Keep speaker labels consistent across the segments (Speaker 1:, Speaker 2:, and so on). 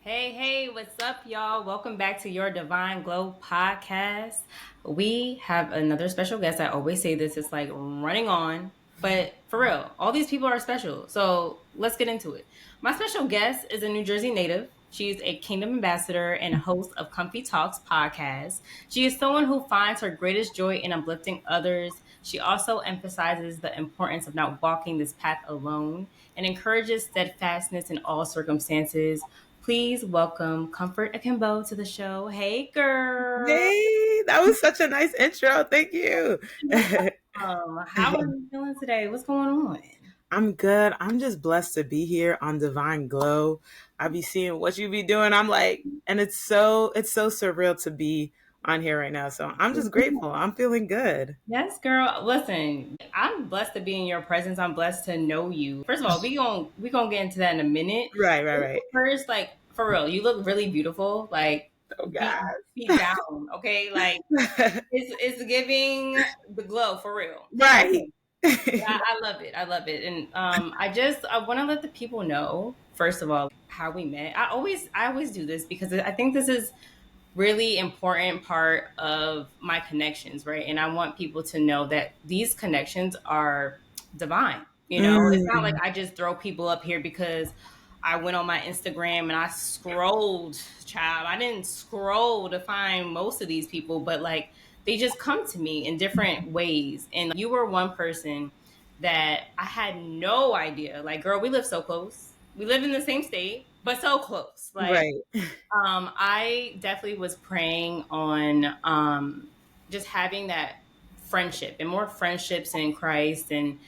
Speaker 1: Hey, what's up, y'all? Welcome back to your Divine Glow podcast. We have another special guest. I always say this, it's like running on, but for real, all these people are special. So let's get into it. My special guest is a New Jersey native. She's a Kingdom Ambassador and a host of Comfy Talks podcast. She is someone who finds her greatest joy in uplifting others. She also emphasizes the importance of not walking this path alone and encourages steadfastness in all circumstances. Please welcome Comfort Akinbo to the show. Hey, girl.
Speaker 2: Hey, that was such a nice intro. Thank you.
Speaker 1: How are you feeling today? What's going on?
Speaker 2: I'm good. I'm just blessed to be here on Divine Glow. I be seeing what you be doing. I'm like, and it's so surreal to be on here right now. So I'm just grateful. I'm feeling good.
Speaker 1: Yes, girl. Listen, I'm blessed to be in your presence. I'm blessed to know you. First of all, we gonna get into that in a minute.
Speaker 2: Right.
Speaker 1: First, like for real, you look really beautiful. Like
Speaker 2: Oh
Speaker 1: deep,
Speaker 2: God.
Speaker 1: deep down, okay? Like it's giving the glow for real.
Speaker 2: Right.
Speaker 1: I love it. I love it. And I want to let the people know, first of all, how we met. I always do this because I think this is really important part of my connections, right? And I want people to know that these connections are divine. It's not like
Speaker 2: Mm,
Speaker 1: I just throw people up here because I went on my Instagram and I scrolled, child. I didn't scroll to find most of these people, but like they just come to me in different ways. And you were one person that I had no idea. Like, girl, we live so close. We live in the same state, but so close. Like,
Speaker 2: right.
Speaker 1: I definitely was praying on just having that friendship and more friendships in Christ. And,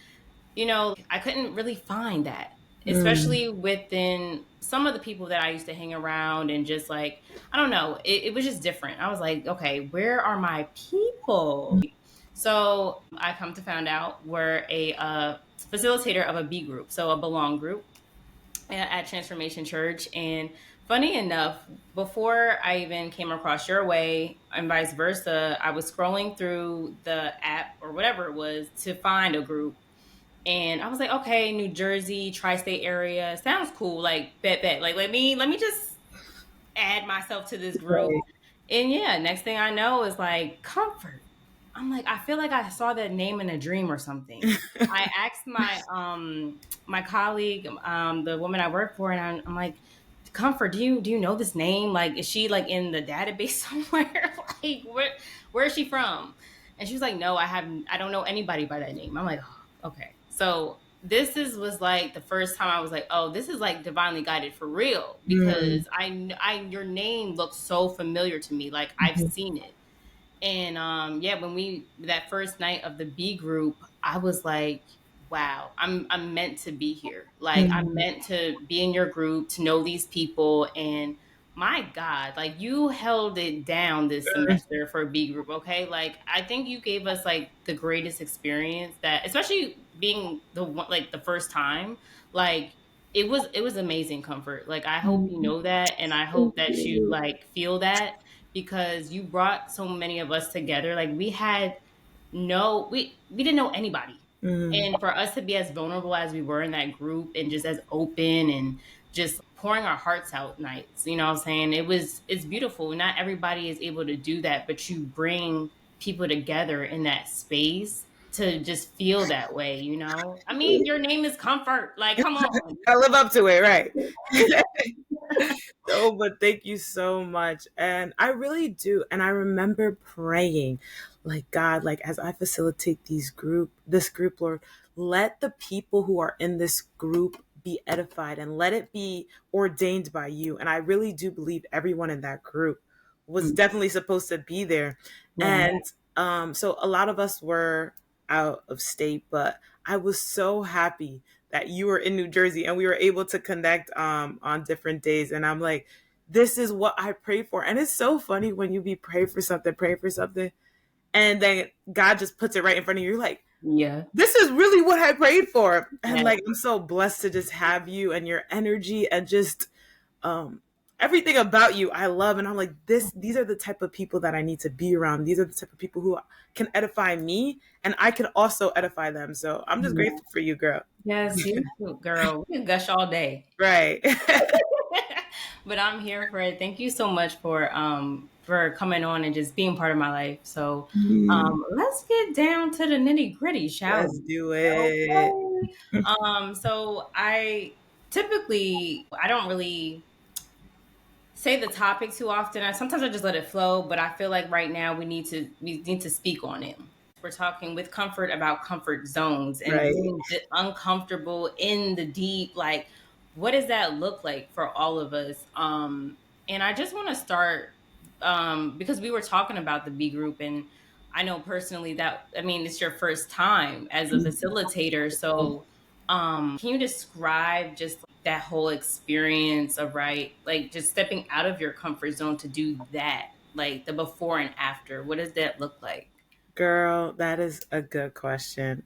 Speaker 1: I couldn't really find that,
Speaker 2: Mm,
Speaker 1: especially within some of the people that I used to hang around and just like, I don't know, it was just different. I was like, okay, where are my people? So I come to find out we're a facilitator of a B group, so a belong group at Transformation Church. And funny enough, before I even came across your way and vice versa, I was scrolling through the app or whatever it was to find a group. And I was like, okay, New Jersey, tri-state area, sounds cool. Like, bet. Like, let me just add myself to this group.
Speaker 2: right.
Speaker 1: And yeah, next thing I know is like comfort. I'm like, I feel like I saw that name in a dream or something. I asked my colleague, the woman I work for, and I'm like, Comfort, do you know this name? Like, is she like in the database somewhere? Like, where is she from? And she was like, no, I don't know anybody by that name. I'm like, oh, okay. So was like the first time I was like, oh, this is like divinely guided for real
Speaker 2: Mm,
Speaker 1: because your name looks so familiar to me. Like I've
Speaker 2: mhm,
Speaker 1: seen it. And yeah, when we that first night of the B group, I was like, wow, I'm meant to be here. Like I'm
Speaker 2: mm,
Speaker 1: meant to be in your group, to know these people. And my God, like you held it down this semester for a B group, okay? Like I think you gave us like the greatest experience that, especially being the one like the first time, like it was amazing, Comfort. Like I hope you
Speaker 2: mm.
Speaker 1: know that, and I
Speaker 2: Thank
Speaker 1: hope that you
Speaker 2: you.
Speaker 1: like feel that because you brought so many of us together. Like we had no we didn't know anybody.
Speaker 2: Mm,
Speaker 1: And for us to be as vulnerable as we were in that group and just as open and just pouring our hearts out nights, you know what I'm saying? It's beautiful. Not everybody is able to do that, but you bring people together in that space to just feel that way, you know? I mean, your name is Comfort. Like, come on.
Speaker 2: I live up to it, right? Oh, but thank you so much. And I really do. And I remember praying, like, God, like as I facilitate this group, Lord, let the people who are in this group be edified and let it be ordained by you. And I really do believe everyone in that group was definitely supposed to be there.
Speaker 1: Yeah.
Speaker 2: And so a lot of us were out of state, but I was so happy that you were in New Jersey and we were able to connect on different days. And I'm like, this is what I pray for. And it's so funny when you be praying for something, and then God just puts it right in front of you. You're like,
Speaker 1: Yeah.
Speaker 2: this is really what I prayed for. And
Speaker 1: Yeah.
Speaker 2: like, I'm so blessed to just have you and your energy and just um everything about you I love. And I'm like, these are the type of people that I need to be around. These are the type of people who can edify me and I can also edify them. So I'm just
Speaker 1: Yeah.
Speaker 2: grateful for you, girl.
Speaker 1: Yes, you too, girl. We can gush all day.
Speaker 2: Right.
Speaker 1: But I'm here for it. Thank you so much for coming on and just being part of my life. So
Speaker 2: Mm,
Speaker 1: let's get down to the nitty gritty, shall
Speaker 2: let's
Speaker 1: we?
Speaker 2: do it.
Speaker 1: Okay. So I don't really say the topic too often. Sometimes I just let it flow, but I feel like right now we need to speak on it. We're talking with comfort about comfort zones and
Speaker 2: Right.
Speaker 1: being uncomfortable in the deep. Like, what does that look like for all of us? And I just want to start because we were talking about the B group, and I know personally that I mean it's your first time as a facilitator, so can you describe just that whole experience of like just stepping out of your comfort zone to do that, like the before and after? What does that look like?
Speaker 2: Girl, that is a good question.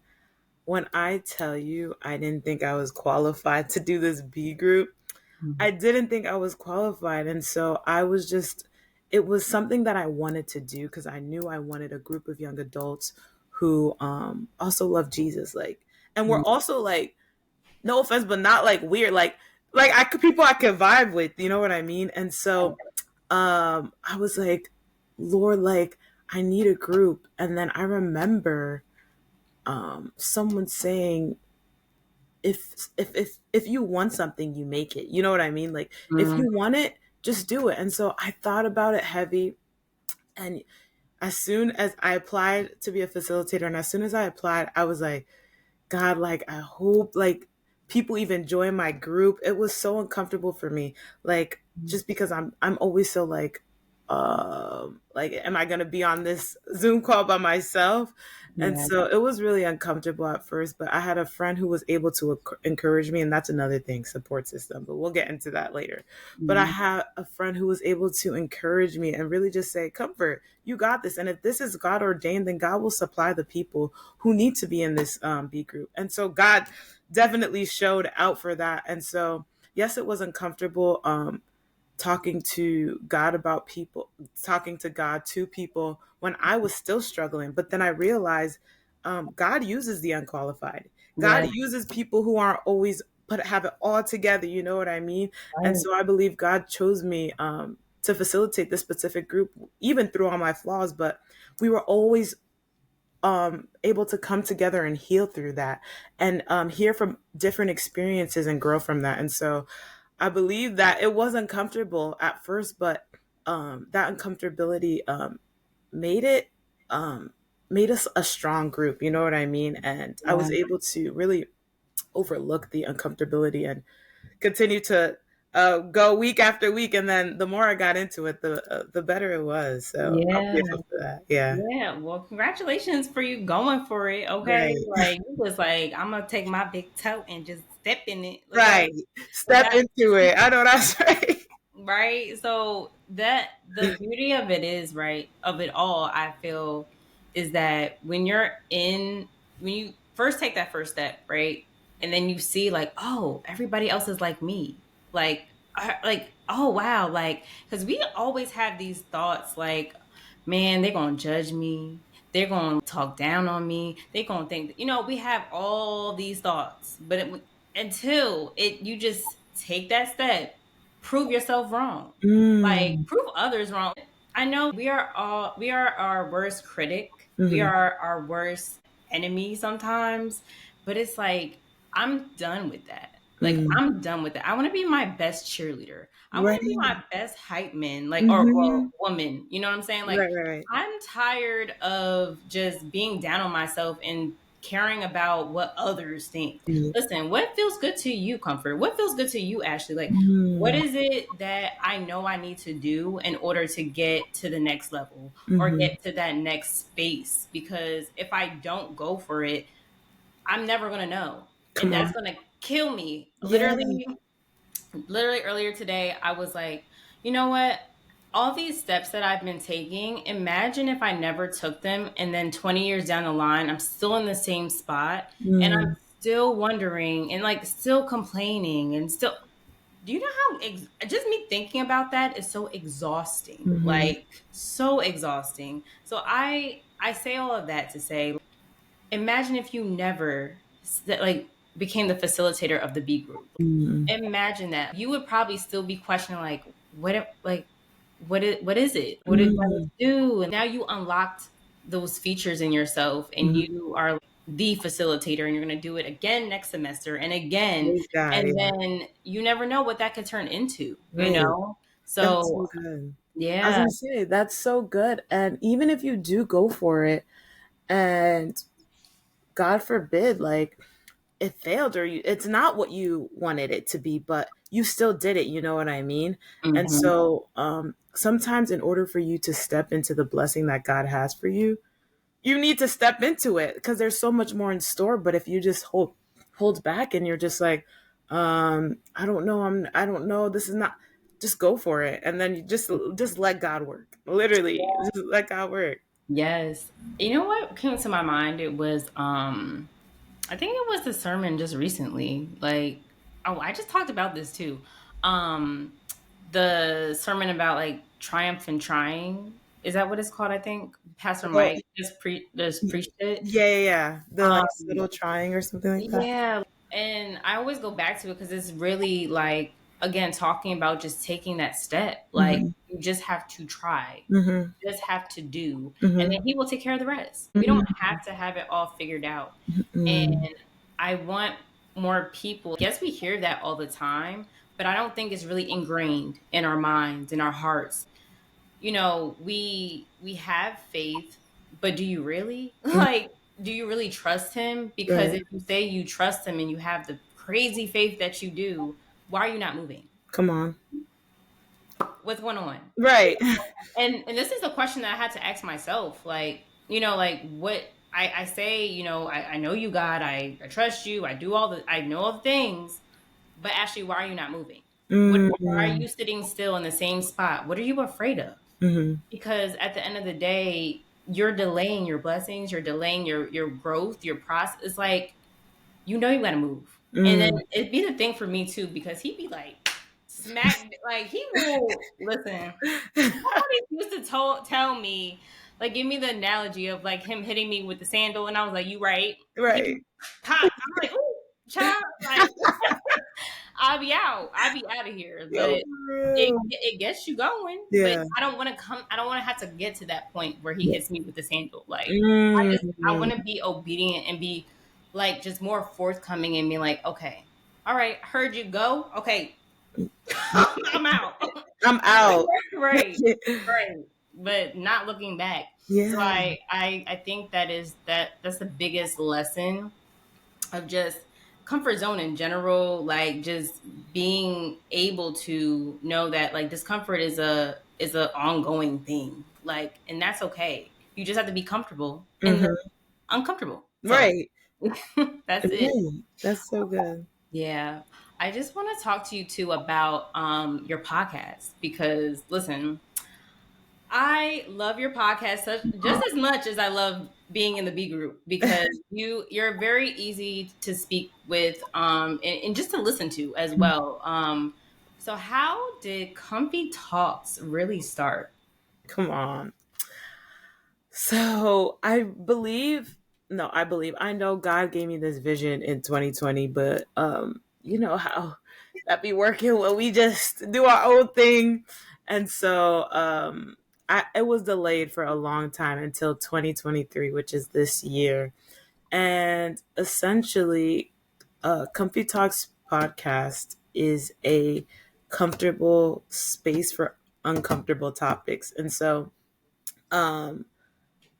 Speaker 2: When I tell you I didn't think I was qualified to do this B group, I didn't think I was qualified. And so I was just, it was something that I wanted to do because I knew I wanted a group of young adults who also love Jesus. Like, and we're also like, no offense, but not like weird. Like I could, people I could vibe with, you know what I mean? And so I was like, Lord, like, I need a group. And then I remember someone saying, if you want something, you make it. You know what I mean? Like, if
Speaker 1: Mhm.
Speaker 2: you want it, just do it. And so I thought about it heavy. And as soon as I applied to be a facilitator, and as soon as I applied, I was like, God, like, I hope like people even join my group. It was so uncomfortable for me. Like, just because I'm always so like, am I gonna be on this Zoom call by myself? And
Speaker 1: Yeah.
Speaker 2: so it was really uncomfortable at first, but I had a friend who was able to encourage me, and that's another thing, support system, but we'll get into that later. But I
Speaker 1: Mhm.
Speaker 2: had a friend who was able to encourage me and really just say, Comfort, you got this. And if this is God ordained, then God will supply the people who need to be in this B group. And so God definitely showed out for that. And so, yes, it was uncomfortable. Talking to God about people, talking to God to people when I was still struggling. But then I realized God uses the unqualified. God
Speaker 1: Yeah.
Speaker 2: uses people who aren't always put have it all together. You know what I mean? And
Speaker 1: Right.
Speaker 2: so I believe God chose me to facilitate this specific group, even through all my flaws. But we were always able to come together and heal through that and hear from different experiences and grow from that. And so I believe that it was uncomfortable at first, but that uncomfortability made it um, made us a strong group. You know what I mean? And I
Speaker 1: Yeah.
Speaker 2: was able to really overlook the uncomfortability and continue to go week after week. And then the more I got into it, the better it was. So I'm
Speaker 1: Yeah.
Speaker 2: grateful for that. Yeah.
Speaker 1: Yeah. Well, congratulations for you going for it. Okay.
Speaker 2: Right.
Speaker 1: Like you was like, I'm gonna take my big toe and just step in it. Like, okay.
Speaker 2: Right.
Speaker 1: So
Speaker 2: Step
Speaker 1: that
Speaker 2: into it. I know that's right.
Speaker 1: right. So that the beauty of it is, right, of it all, I feel, is that when you first take that first step, right, and then you see like, oh, everybody else is like me, like, oh wow, like, because we always have these thoughts like, man, they're gonna judge me, they're gonna talk down on me, they're gonna think, we have all these thoughts, but until you just take that step, prove yourself wrong. Like
Speaker 2: Mm.
Speaker 1: prove others wrong. I know we are our worst critic. We
Speaker 2: Hmm.
Speaker 1: are our worst enemy sometimes, but it's like I'm done with that. Like
Speaker 2: Mm.
Speaker 1: I'm done with it. I want to be my best cheerleader. I want to be
Speaker 2: Right.
Speaker 1: my best hype man, like or
Speaker 2: Hmm.
Speaker 1: woman. You know what I'm saying? Like
Speaker 2: Right. Right.
Speaker 1: I'm tired of just being down on myself and caring about what others think.
Speaker 2: Right.
Speaker 1: Listen, what feels good to you, Comfort? What feels good to you, Ashley? Like, what
Speaker 2: Mm.
Speaker 1: is it that I know I need to do in order to get to the next level or
Speaker 2: Hmm.
Speaker 1: get to that next space? Because if I don't go for it, I'm never going to know. And
Speaker 2: Come
Speaker 1: that's
Speaker 2: on.
Speaker 1: going to kill me.
Speaker 2: Yeah.
Speaker 1: Literally earlier today, I was like, you know what? All these steps that I've been taking, imagine if I never took them and then 20 years down the line, I'm still in the same spot and I'm
Speaker 2: Mm.
Speaker 1: still wondering and like still complaining and still. Do you know how just me thinking about that is so exhausting?
Speaker 2: Hmm.
Speaker 1: Like so exhausting. So I say all of that to say, imagine if you never like became the facilitator of the B group.
Speaker 2: Mm.
Speaker 1: Imagine that. You would probably still be questioning like, what is it? What did I
Speaker 2: Mm.
Speaker 1: do? And now you unlocked those features in yourself, and
Speaker 2: Mhm.
Speaker 1: you are the facilitator, and you're going to do it again next semester and again.
Speaker 2: Praise God,
Speaker 1: And
Speaker 2: yeah.
Speaker 1: then you never know what that could turn into, you
Speaker 2: Right.
Speaker 1: know?
Speaker 2: That's
Speaker 1: So,
Speaker 2: so good. I was
Speaker 1: yeah.
Speaker 2: gonna say, that's so good. And even if you do go for it and God forbid, like it failed or it's not what you wanted it to be, but you still did it, you know what I mean? And
Speaker 1: Hmm.
Speaker 2: so sometimes in order for you to step into the blessing that God has for you need to step into it because there's so much more in store. But if you just hold back and you're just like, I don't know, I don't know, this is not, just go for it. And then you just let God work. Literally, just let God work.
Speaker 1: Yes. You know what came to my mind? It was I think it was the sermon just recently. Like, oh, I just talked about this too. Um, the sermon about like triumph and trying. Is that what it's called? I think Pastor
Speaker 2: Oh,
Speaker 1: Mike just preached it.
Speaker 2: yeah, yeah, yeah. The like
Speaker 1: Um,
Speaker 2: subtle trying or something like that.
Speaker 1: yeah, and I always go back to it because it's really like again talking about just taking that step. Like
Speaker 2: Hmm.
Speaker 1: you just have to try,
Speaker 2: Hmm.
Speaker 1: just have to do, and then
Speaker 2: Hmm.
Speaker 1: He will take care of the rest. We don't
Speaker 2: Hmm.
Speaker 1: have to have it all figured out. And
Speaker 2: Hmm.
Speaker 1: I want more people. Yes, we hear that all the time, but I don't think it's really ingrained in our minds, in our hearts. You know, we have faith, but do you really? Like, do you really trust him? Because
Speaker 2: Right.
Speaker 1: if you say you trust him and you have the crazy faith that you do, why are you not moving?
Speaker 2: Come on.
Speaker 1: What's going on?
Speaker 2: Right.
Speaker 1: And this is a question that I had to ask myself. Like, you know, like what I say, you know, I know you, God, I trust you, I know all the things, but actually, why are you not moving? Why are
Speaker 2: Mm-hmm.
Speaker 1: you sitting still in the same spot? What are you afraid of?
Speaker 2: Mm-hmm.
Speaker 1: Because at the end of the day, you're delaying your blessings, you're delaying your growth, your process. It's like you know you gotta move. And then
Speaker 2: Mm.
Speaker 1: it'd be the thing for me too, because he'd be like smack like he will listen. Somebody used to tell me, like, give me the analogy of like him hitting me with the sandal, and I was like, "You right?" He
Speaker 2: Right.
Speaker 1: pop. I'm like, "Ooh, child!" Like, I'll be out of here.
Speaker 2: Yo,
Speaker 1: But
Speaker 2: for
Speaker 1: it
Speaker 2: real.
Speaker 1: it gets you going. But
Speaker 2: Yeah.
Speaker 1: I don't want to come. I don't want to have to get to that point where he
Speaker 2: Yeah.
Speaker 1: hits me with the sandal. Like, I
Speaker 2: Mm.
Speaker 1: want to be obedient and be like just more forthcoming and be like, okay, all right, heard you go. Okay, I'm out.
Speaker 2: I'm out.
Speaker 1: Right, right, but not looking back. So
Speaker 2: Yeah.
Speaker 1: I think that's the biggest lesson of just comfort zone in general, like just being able to know that like discomfort is a ongoing thing, like, and that's okay. You just have to be comfortable in the
Speaker 2: Mm-hmm.
Speaker 1: uncomfortable. So
Speaker 2: Right.
Speaker 1: that's it.
Speaker 2: Right. That's so good.
Speaker 1: Yeah. I just want to talk to you too about your podcast because listen, I love your podcast just as much as I love being in the B group because you're very easy to speak with and just to listen to as well. So how did Comfy Talks really start?
Speaker 2: Come on. So I know God gave me this vision in 2020, but you know how that be working when we just do our own thing. And so it was delayed for a long time until 2023, which is this year. And essentially, Comfy Talks podcast is a comfortable space for uncomfortable topics. And so um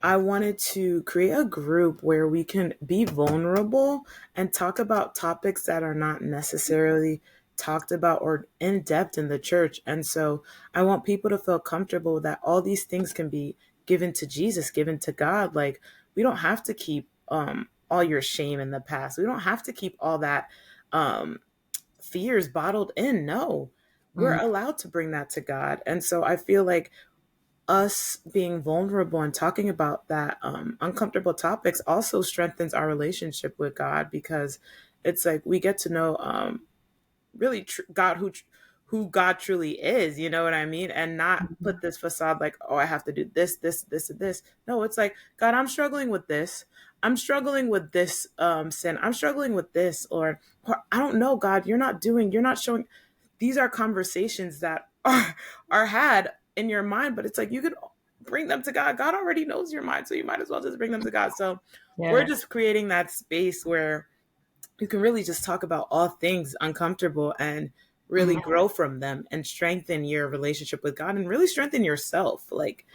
Speaker 2: I wanted to create a group where we can be vulnerable and talk about topics that are not necessarily talked about or in depth in the church. And so I want people to feel comfortable that all these things can be given to Jesus, given to God. Like we don't have to keep all your shame in the past. We don't have to keep all that um fears bottled in. No. We're
Speaker 1: Mm,
Speaker 2: allowed to bring that to God. And so I feel like us being vulnerable and talking about that uncomfortable topics also strengthens our relationship with God because it's like we get to know really God who God truly is, you know what I mean? And not put this facade like, oh, I have to do this, this, this, and this. No, it's like, God, I'm struggling with this. I'm struggling with this sin. I'm struggling with this, or I don't know, God, you're not showing. These are conversations that are had in your mind, but it's like you can bring them to God. God already knows your mind, so you might as well just bring them to God. So we're
Speaker 1: Yeah.
Speaker 2: just creating that space where you can really just talk about all things uncomfortable and really
Speaker 1: Mhm.
Speaker 2: grow from them and strengthen your relationship with God and really strengthen yourself, like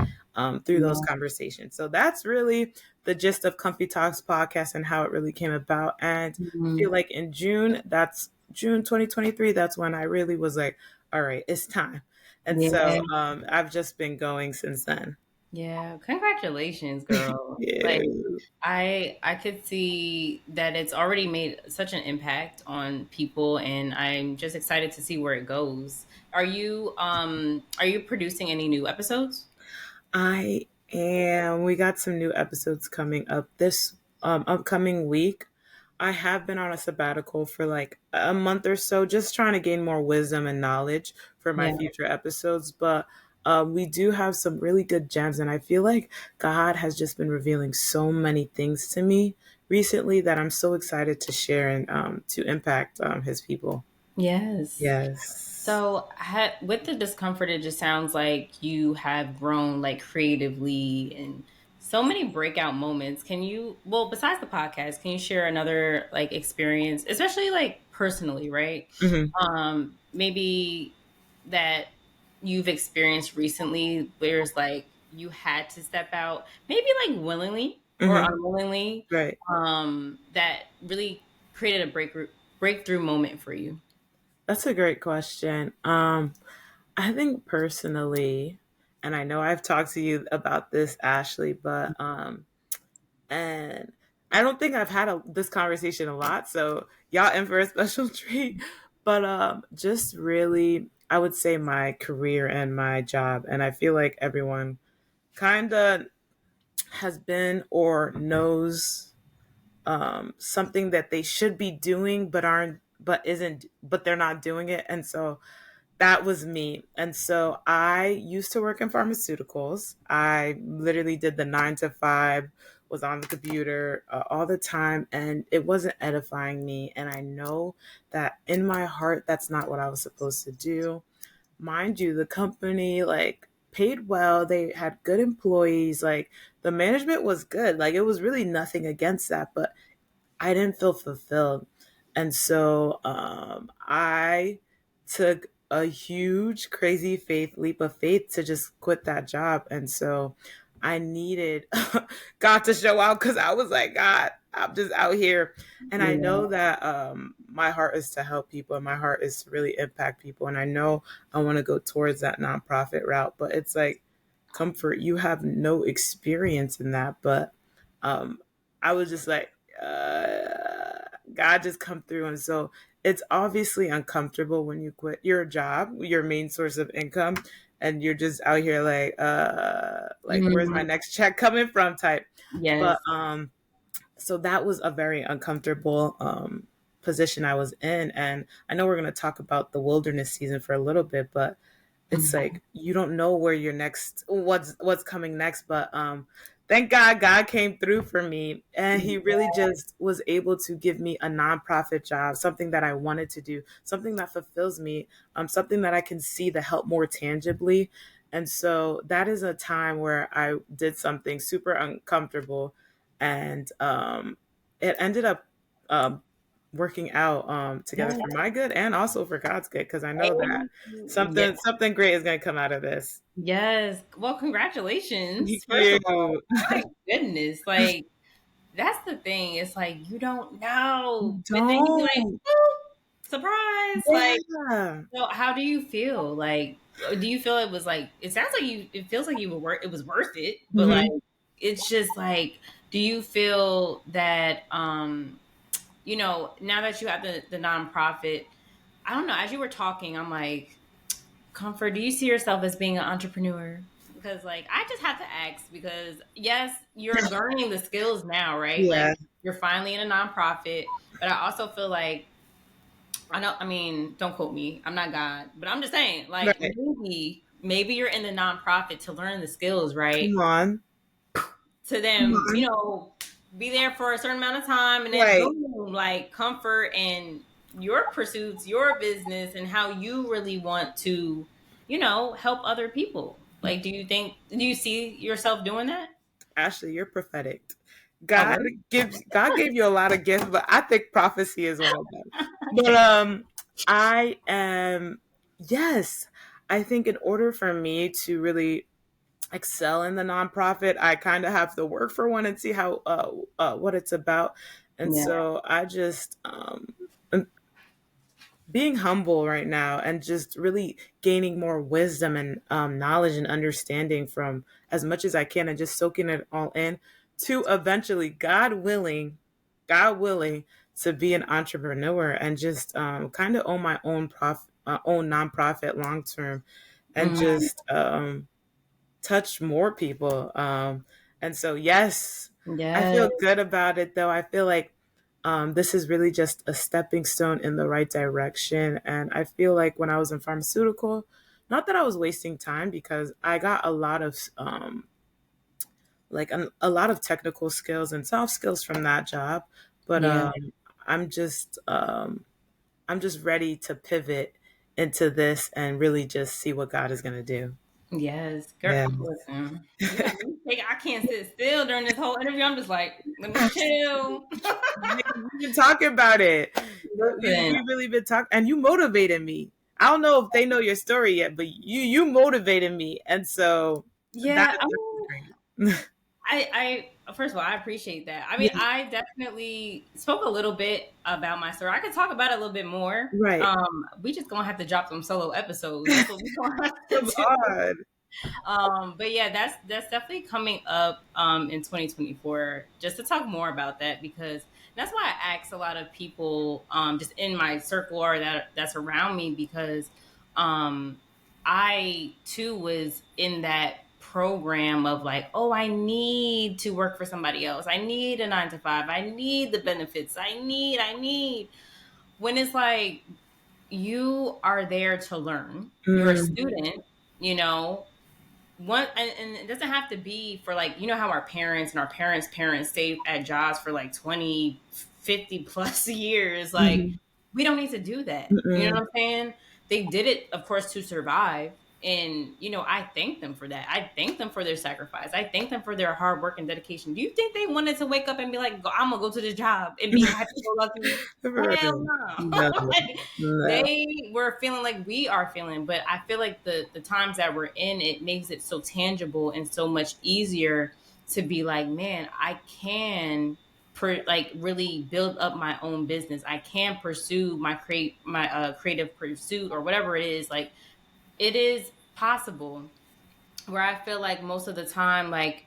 Speaker 2: through those
Speaker 1: Yeah.
Speaker 2: conversations. So that's really the gist of Comfy Talks podcast and how it really came about. And I feel
Speaker 1: Mhm.
Speaker 2: like in June, that's June 2023, that's when I really was like, all right, it's time. And
Speaker 1: Yeah.
Speaker 2: so I've just been going since then.
Speaker 1: Yeah. Congratulations, girl.
Speaker 2: Yeah.
Speaker 1: Like I could see that it's already made such an impact on people, and I'm just excited to see where it goes. Are you producing any new episodes?
Speaker 2: I am. We got some new episodes coming up this upcoming week. I have been on a sabbatical for like a month or so, just trying to gain more wisdom and knowledge for my
Speaker 1: Yeah.
Speaker 2: future episodes. But we do have some really good gems, and I feel like God has just been revealing so many things to me recently that I'm so excited to share and to impact His people.
Speaker 1: Yes.
Speaker 2: Yes.
Speaker 1: So, with the discomfort, it just sounds like you have grown like creatively and so many breakout moments. Can you, well, besides the podcast, can you share another like experience, especially like personally, right?
Speaker 2: Hmm.
Speaker 1: Maybe that you've experienced recently, where's like you had to step out, maybe like willingly or
Speaker 2: Hmm.
Speaker 1: unwillingly,
Speaker 2: Right.
Speaker 1: that really created a breakthrough moment for you.
Speaker 2: That's a great question. I think personally, and I know I've talked to you about this, Ashley, but and I don't think I've had this conversation a lot, so y'all in for a special treat. But just really, I would say my career and my job, and I feel like everyone kind of has been or knows something that they should be doing, but aren't, but isn't, but they're not doing it, and so that was me. And so I used to work in pharmaceuticals. I literally did the 9 to 5, was on the computer all the time, and it wasn't edifying me. And I know that in my heart, that's not what I was supposed to do. Mind you, the company, like, paid well. They had good employees. Like, the management was good. Like, it was really nothing against that. But I didn't feel fulfilled. And so I took a huge, crazy leap of faith to just quit that job. And so I needed God to show out because I was like, God, I'm just out here. And I
Speaker 1: Yeah.
Speaker 2: know that my heart is to help people and my heart is to really impact people. And I know I want to go towards that nonprofit route, but it's like, Comfort, you have no experience in that. But um, I was just like, God just come through. And so it's obviously uncomfortable when you quit your job, your main source of income, and you're just out here like where's my
Speaker 1: Mhm.
Speaker 2: next check coming from type. But
Speaker 1: Yes.
Speaker 2: so that was a very uncomfortable position I was in. And I know we're going to talk about the wilderness season for a little bit, but it's
Speaker 1: Mhm.
Speaker 2: like you don't know where your next what's coming next. But thank God came through for me, and he really just was able to give me a nonprofit job, something that I wanted to do, something that fulfills me, something that I can see the help more tangibly. And so that is a time where I did something super uncomfortable, and it ended up um, working out together
Speaker 1: Yeah.
Speaker 2: for my good and also for God's good, because I know that
Speaker 1: Yeah.
Speaker 2: something great is going to come out of this.
Speaker 1: Yes. Well,
Speaker 2: Thank
Speaker 1: congratulations. First of all,
Speaker 2: you.
Speaker 1: my goodness. Like, that's the thing. It's like you don't know. But then you be like,
Speaker 2: Don't.
Speaker 1: "Boop, surprise." Like,
Speaker 2: Yeah.
Speaker 1: so how do you feel? Like, do you feel it was like it sounds like you it feels like you were it was worth it, but like
Speaker 2: Hmm.
Speaker 1: it's just like do you feel that now that you have the nonprofit, I don't know, as you were talking, I'm like, Comfort, do you see yourself as being an entrepreneur? Because like I just have to ask because yes, you're learning the skills now, right? Like
Speaker 2: Yeah.
Speaker 1: you're finally in a nonprofit, but I also feel like I know, I mean, don't quote me. I'm not God, but I'm just saying, like,
Speaker 2: Right.
Speaker 1: maybe you're in the nonprofit to learn the skills, right?
Speaker 2: Come on.
Speaker 1: To
Speaker 2: Come
Speaker 1: them,
Speaker 2: on.
Speaker 1: be there for a certain amount of time and then
Speaker 2: Right.
Speaker 1: boom, like comfort and your pursuits, your business, and how you really want to, help other people. Like, do you see yourself doing that?
Speaker 2: Ashley, you're prophetic.
Speaker 1: Oh,
Speaker 2: God
Speaker 1: really?
Speaker 2: God gave you a lot of gifts, but I think prophecy is one of them. But I am, yes. I think in order for me to really excel in the nonprofit, I kind of have to work for one and see how what it's about. And
Speaker 1: Yeah.
Speaker 2: so I just am being humble right now and just really gaining more wisdom and knowledge and understanding from as much as I can and just soaking it all in to eventually, God willing, to be an entrepreneur and just kind of own my own nonprofit long term and
Speaker 1: Mhm.
Speaker 2: just touch more people. And so, yes, I
Speaker 1: Yes.
Speaker 2: feel good about it, though. I feel like this is really just a stepping stone in the right direction. And I feel like when I was in pharmaceutical, not that I was wasting time because I got a lot of a lot of technical skills and soft skills from that job, but
Speaker 1: Yeah.
Speaker 2: I'm just I'm just ready to pivot into this and really just see what God is going to do.
Speaker 1: Yes. Girl,
Speaker 2: Yeah.
Speaker 1: listen. You got me I can't sit still during this whole interview. I'm just like, let me chill.
Speaker 2: We've been talking about it.
Speaker 1: Listen.
Speaker 2: We really been talking, and you motivated me. I don't know if they know your story yet, but you motivated me, and so that
Speaker 1: Yeah,
Speaker 2: is
Speaker 1: I
Speaker 2: definitely
Speaker 1: mean,
Speaker 2: great.
Speaker 1: I first of all, I appreciate that. I mean,
Speaker 2: Yeah,
Speaker 1: I definitely spoke a little bit about my story. I could talk about it a little bit more.
Speaker 2: right.
Speaker 1: We just gonna have to drop some solo episodes. That's what we gonna have
Speaker 2: Come
Speaker 1: to do.
Speaker 2: on.
Speaker 1: But yeah, that's definitely coming up in 2024. Just to talk more about that because that's why I ask a lot of people just in my circle or that's around me because um I too was in that program of like, oh, I need to work for somebody else. I need a 9 to 5. I need the benefits. I need. When it's like you are there to learn. You're a
Speaker 2: Mm,
Speaker 1: student, you know, one and it doesn't have to be for like how our parents and our parents stay at jobs for like 20, 50 plus years. Like
Speaker 2: mhm,
Speaker 1: we don't need to do that, you know
Speaker 2: mm-mm.
Speaker 1: what I'm saying? They did it of course to survive, and I thank them for that. I thank them for their sacrifice. I thank them for their hard work and dedication. Do you think they wanted to wake up and be like, I'm gonna go to this job and be happy go lucky?
Speaker 2: For
Speaker 1: Hell
Speaker 2: real.
Speaker 1: no.
Speaker 2: No,
Speaker 1: Like,
Speaker 2: no.
Speaker 1: they were feeling like we are feeling, but I feel like the times that we're in, it makes it so tangible and so much easier to be like, man, I can like really build up my own business. I can pursue my creative pursuit or whatever it is. Like it is possible. Where I feel like most of the time, like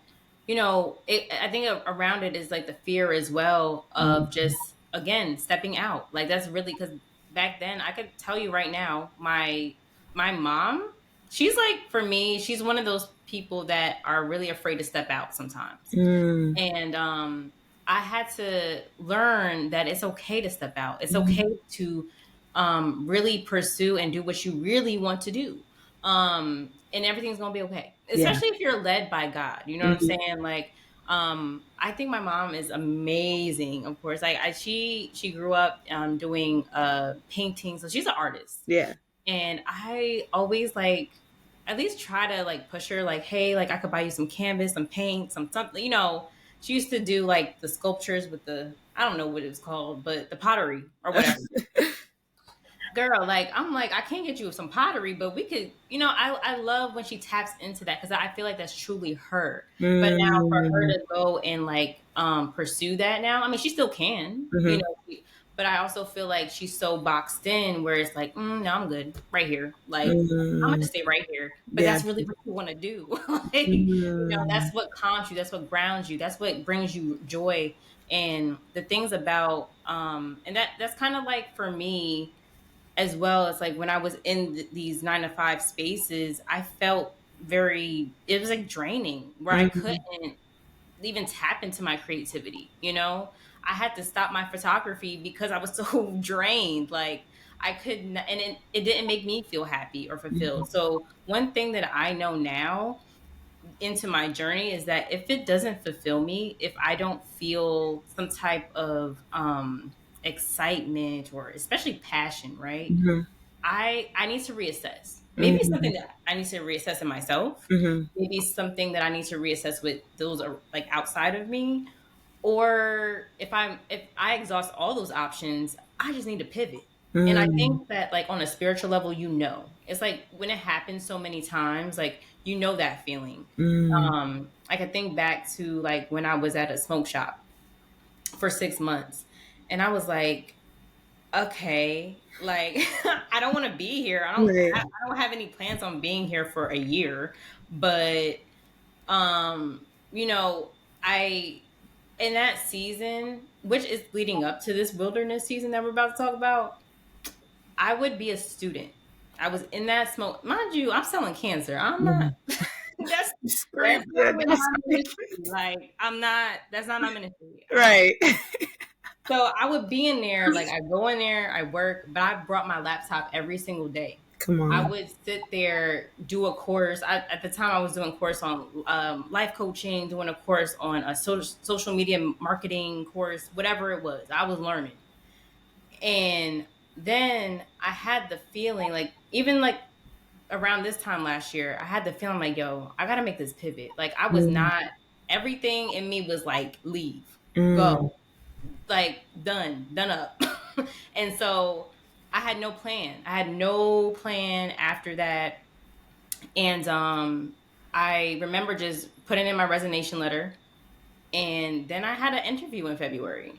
Speaker 1: I think around it is like the fear as well of
Speaker 2: Mm,
Speaker 1: just again stepping out. Like that's really because back then I could tell you right now, my mom, she's like for me, she's one of those people that are really afraid to step out sometimes.
Speaker 2: mm,
Speaker 1: And I had to learn that it's okay to step out. It's okay
Speaker 2: mm.
Speaker 1: to really pursue and do what you really want to do. And everything's gonna be okay.
Speaker 2: Yeah.
Speaker 1: Especially if you're led by God. You know what I'm
Speaker 2: Mhm.
Speaker 1: saying? Like, I think my mom is amazing. Of course, like she grew up doing painting, so she's an artist.
Speaker 2: Yeah.
Speaker 1: And I always like at least try to like push her like, hey, like I could buy you some canvas, some paint, some something. She used to do like the sculptures with the I don't know what it was called, but the pottery or whatever. Girl, like I'm like I can't get you some pottery, but we could. I love when she taps into that because I feel like that's truly her. But now for her
Speaker 2: Mm,
Speaker 1: to go and like pursue that now, I mean she still can,
Speaker 2: mhm,
Speaker 1: but I also feel like she's so boxed in where it's like, no, I'm good right here. Like I'm gonna
Speaker 2: mm.
Speaker 1: just stay right here. But
Speaker 2: Yeah.
Speaker 1: that's really what you want to do. Like, that's
Speaker 2: Mm,
Speaker 1: what calms you. That's what grounds you. That's what brings you joy. And the things about and that's kind of like for me as well as like when I was in these 9 to 5 spaces, I felt it was like draining where I
Speaker 2: mm,
Speaker 1: couldn't even tap into my creativity. I had to stop my photography because I was so drained. Like I couldn't, and it didn't make me feel happy or fulfilled.
Speaker 2: Mhm.
Speaker 1: So one thing that I know now into my journey is that if it doesn't fulfill me, if I don't feel some type of excitement or especially passion, right?
Speaker 2: Mhm.
Speaker 1: I need to reassess. Maybe it's
Speaker 2: Mhm.
Speaker 1: something that I need to reassess in myself.
Speaker 2: Mhm.
Speaker 1: Maybe it's something that I need to reassess with those like outside of me. Or if I exhaust all those options, I just need to pivot. And I
Speaker 2: Mm.
Speaker 1: think that like on a spiritual level, it's like when it happens so many times, like that feeling.
Speaker 2: Mm.
Speaker 1: I could think back to like when I was at a smoke shop for 6 months, and I was like, okay, like I don't want to be here.
Speaker 2: Right.
Speaker 1: I don't have any plans on being here for a year, but I in that season, which is leading up to this wilderness season that we're about to talk about, I would be a student. I was in that smoke. Mind you, I'm selling cancer. I'm not
Speaker 2: Mhm.
Speaker 1: that's
Speaker 2: Scream.
Speaker 1: that's
Speaker 2: Yeah,
Speaker 1: not really
Speaker 2: that's
Speaker 1: my ministry. Like I'm not that's not my ministry.
Speaker 2: right.
Speaker 1: So I would be in there, like I go in there, I work, but I brought my laptop every single day.
Speaker 2: Come
Speaker 1: I
Speaker 2: on.
Speaker 1: would sit there, do a course. At the time, I was doing a course on life coaching, doing a course on a social media marketing course, whatever it was. I was learning. And then I had the feeling, like, even like around this time last year, I had the feeling like, yo, I got to make this pivot. Like, I was
Speaker 2: Mm.
Speaker 1: not, everything in me was like, leave,
Speaker 2: Mm.
Speaker 1: go, like, done up. And so I had no plan. I had no plan after that. And I remember just putting in my resignation letter. And then I had an interview in February.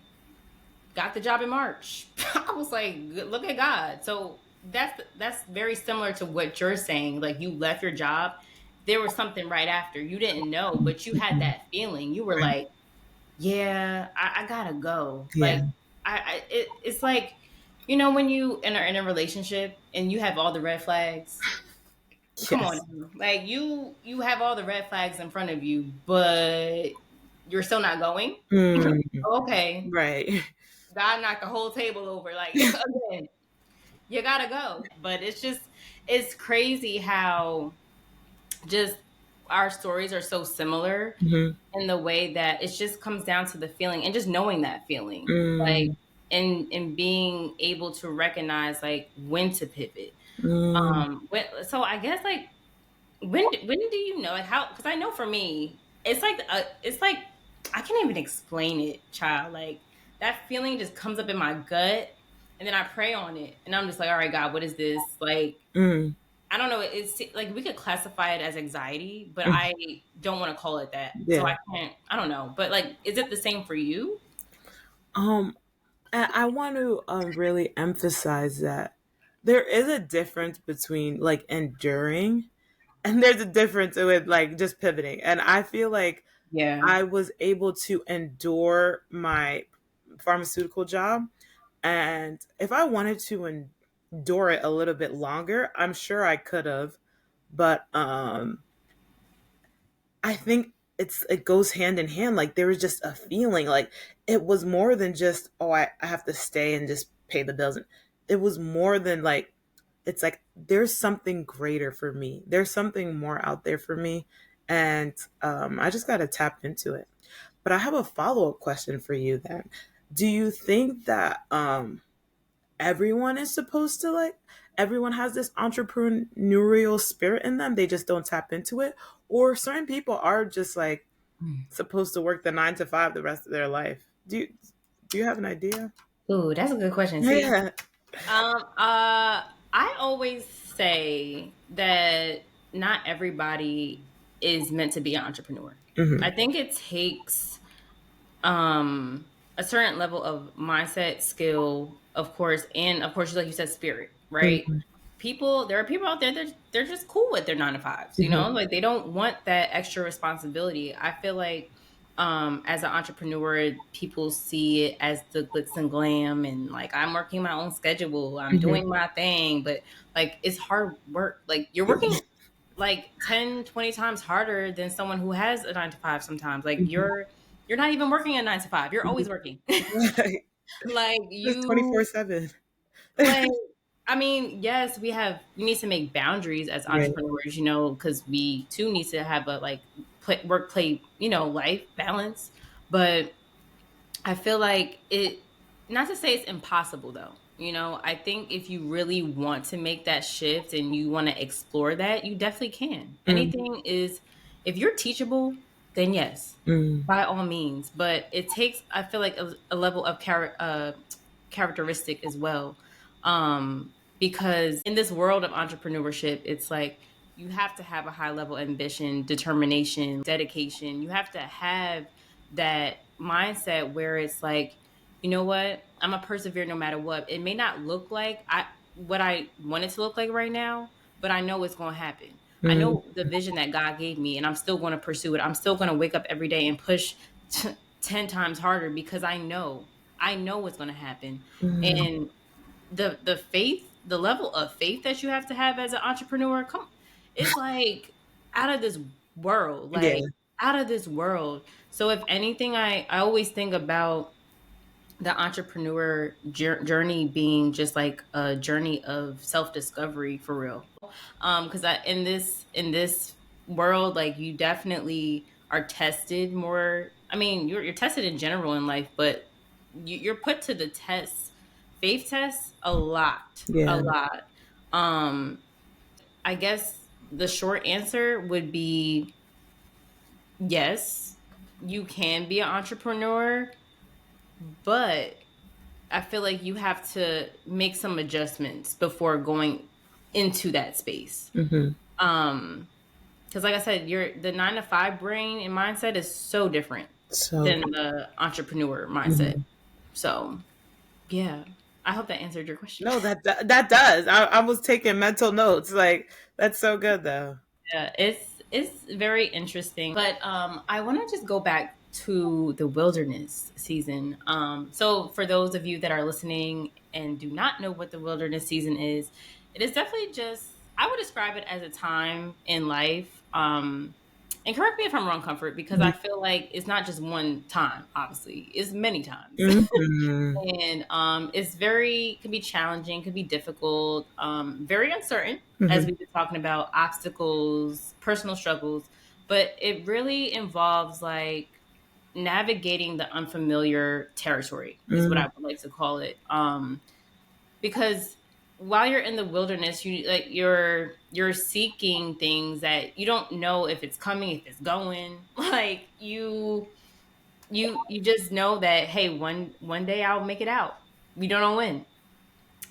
Speaker 1: Got the job in March. I was like, look at God. So that's very similar to what you're saying. Like you left your job. There was something right after. You didn't know, but you had
Speaker 2: Mhm.
Speaker 1: that feeling. You were
Speaker 2: Right.
Speaker 1: like, yeah, I gotta go.
Speaker 2: Yeah.
Speaker 1: Like it's like, when you are in a relationship and you have all the red flags. Come on
Speaker 2: Yes.
Speaker 1: now. Like you have all the red flags in front of you, but you're still not going.
Speaker 2: Mm.
Speaker 1: Okay.
Speaker 2: Right.
Speaker 1: God knocked the whole table over. Like again, you gotta go. But it's crazy how just our stories are so similar
Speaker 2: Mhm.
Speaker 1: in the way that it just comes down to the feeling and just knowing that feeling. Like
Speaker 2: Mm.
Speaker 1: and being able to recognize like when to pivot.
Speaker 2: Mm.
Speaker 1: So I guess like when do you know like how, because I know for me it's like I can't even explain it, child. Like that feeling just comes up in my gut, and then I pray on it and I'm just like, all right, God, what is this? Like
Speaker 2: Mm.
Speaker 1: I don't know, it's like we could classify it as anxiety, but
Speaker 2: Mm.
Speaker 1: I don't want to call it that, so
Speaker 2: Yeah.
Speaker 1: I don't know, but like is it the same for you?
Speaker 2: Um, I want to really emphasize that there is a difference between like enduring and there's a difference with like just pivoting. And I feel like
Speaker 1: Yeah.
Speaker 2: I was able to endure my pharmaceutical job. And if I wanted to endure it a little bit longer, I'm sure I could have. But I think it goes hand in hand. Like there was just a feeling like it was more than just, oh, I have to stay and just pay the bills. It was more than like, it's like there's something greater for me. There's something more out there for me. And I just got to tap into it. But I have a follow up question for you then. Do you think that everyone is supposed to like everyone has this entrepreneurial spirit in them, they just don't tap into it, or certain people are just like supposed to work the 9 to 5 the rest of their life? Do you have an idea?
Speaker 1: Ooh, that's a good question. See,
Speaker 2: Yeah.
Speaker 1: I always say that not everybody is meant to be an entrepreneur.
Speaker 2: Hmm.
Speaker 1: I think it takes a certain level of mindset, skill, of course, and of course, like you said, spirit, right?
Speaker 2: Hmm.
Speaker 1: There are people out there that they're just cool with their 9 to 5s,
Speaker 2: Hmm.
Speaker 1: like they don't want that extra responsibility. I feel like as an entrepreneur, people see it as the glitz and glam and like I'm working my own schedule, I'm
Speaker 2: Hmm.
Speaker 1: doing my thing, but like it's hard work. Like you're working like 10, 20 times harder than someone who has a 9 to 5 sometimes. Like you're not even working a 9 to 5. You're always working.
Speaker 2: Right.
Speaker 1: Like
Speaker 2: Just 24/7.
Speaker 1: like I mean, yes, we need to make boundaries as
Speaker 2: Right.
Speaker 1: entrepreneurs, because we too need to have a like work play, life balance. But I feel like not to say it's impossible though. I think if you really want to make that shift and you want to explore that, you definitely can.
Speaker 2: Mm,
Speaker 1: Anything is, if you're teachable, then yes,
Speaker 2: mm,
Speaker 1: by all means. But it takes, I feel like, a level of characteristic as well. Because in this world of entrepreneurship, it's like you have to have a high level ambition, determination, dedication. You have to have that mindset where it's like, you know what, I'm a persevere no matter what. It may not look like what I want it to look like right now, but I know it's going to happen. I
Speaker 2: mm,
Speaker 1: know the vision that God gave me, and I'm still going to pursue it. I'm still going to wake up every day and push 10 times harder because I know what's going to happen.
Speaker 2: mm.
Speaker 1: And the level of faith that you have to have as an entrepreneur, it's like out of this world,
Speaker 2: Yeah.
Speaker 1: like out of this world. So if anything, I always think about the entrepreneur journey being just like a journey of self-discovery for real. Because in this world, like, you definitely are tested more. I mean, you're tested in general in life, but you're put to the test, faith tests, a
Speaker 2: Yeah.
Speaker 1: lot. I guess the short answer would be yes, you can be an entrepreneur, but I feel like you have to make some adjustments before going into that space.
Speaker 2: Hmm.
Speaker 1: Um, because like I said, the 9 to 5 brain and mindset is so different
Speaker 2: So,
Speaker 1: than the entrepreneur mindset.
Speaker 2: mhm.
Speaker 1: So yeah, I hope that answered your question.
Speaker 2: No, that does. I was taking mental notes. Like, that's so good though.
Speaker 1: Yeah, it's very interesting. But I want to just go back to the wilderness season. So for those of you that are listening and do not know what the wilderness season is, it is definitely just, I would describe it as a time in life. And correct me if I'm wrong, Comfort, because I feel like it's not just one time. Obviously, it's many times.
Speaker 2: Mm-hmm.
Speaker 1: And it's very, can be challenging, can be difficult, very uncertain, as
Speaker 2: Hmm.
Speaker 1: we've been talking about, obstacles, personal struggles. But it really involves like navigating the unfamiliar territory, is what I would like to call it. Because while you're in the wilderness, you're seeking things that you don't know if it's coming, if it's going. Like you just know that, hey, one day I'll make it out. We don't know when.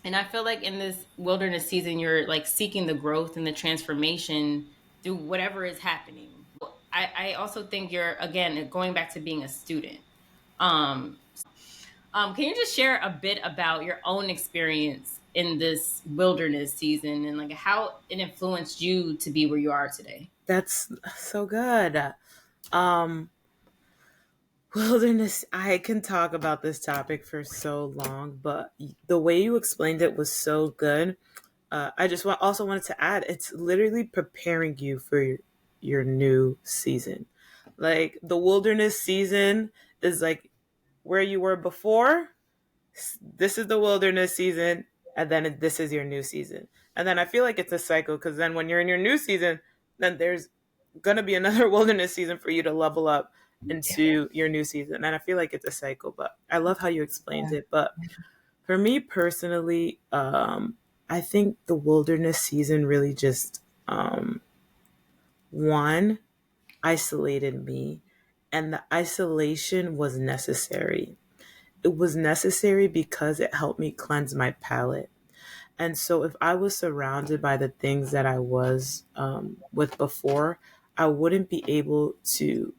Speaker 1: And I feel like in this wilderness season, you're like seeking the growth and the transformation through whatever is happening. I also think you're, again, going back to being a student. um can you just share a bit about your own experience in this wilderness season and like how it influenced you to be where you are today?
Speaker 2: That's so good. Um, Wilderness, I can talk about this topic for so long, but the way you explained it was so good. I just also wanted to add, it's literally preparing you for your new season. Like, the wilderness season is like where you were before. This is the wilderness season, and then this is your new season. And then I feel like it's a cycle, because then when you're in your new season, then there's gonna be another wilderness season for you to level up into your new season. And I feel like it's a cycle, but I love how you explained it. But for me personally, I think the wilderness season really just, one, isolated me, and the isolation was necessary. It was necessary because it helped me cleanse my palate. And so, if I was surrounded by the things that I was, with before, I wouldn't be able to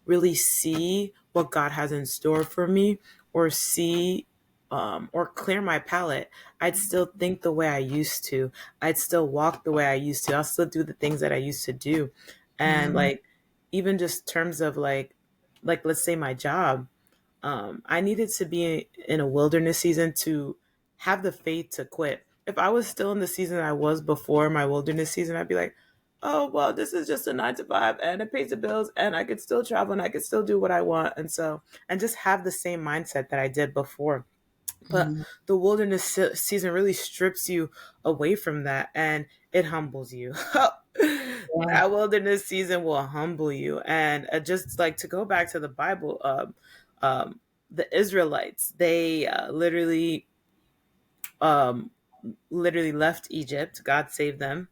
Speaker 2: really see what God has in store for me, or see, or clear my palate. I'd still think the way I used to. I'd still walk the way I used to. I'll still do the things that I used to do. And like, even just terms of like let's say my job, I needed to be in a wilderness season to have the faith to quit. If I was still in the season I was before my wilderness season, I'd be like, oh, well, this is just a 9 to 5 and it pays the bills and I could still travel and I could still do what I want. And so, and just have the same mindset that I did before. But
Speaker 1: Mm.
Speaker 2: the wilderness season really strips you away from that, and it humbles you.
Speaker 1: Yeah.
Speaker 2: That wilderness season will humble you. And just like to go back to the Bible, the Israelites, they um, literally left Egypt. God saved them,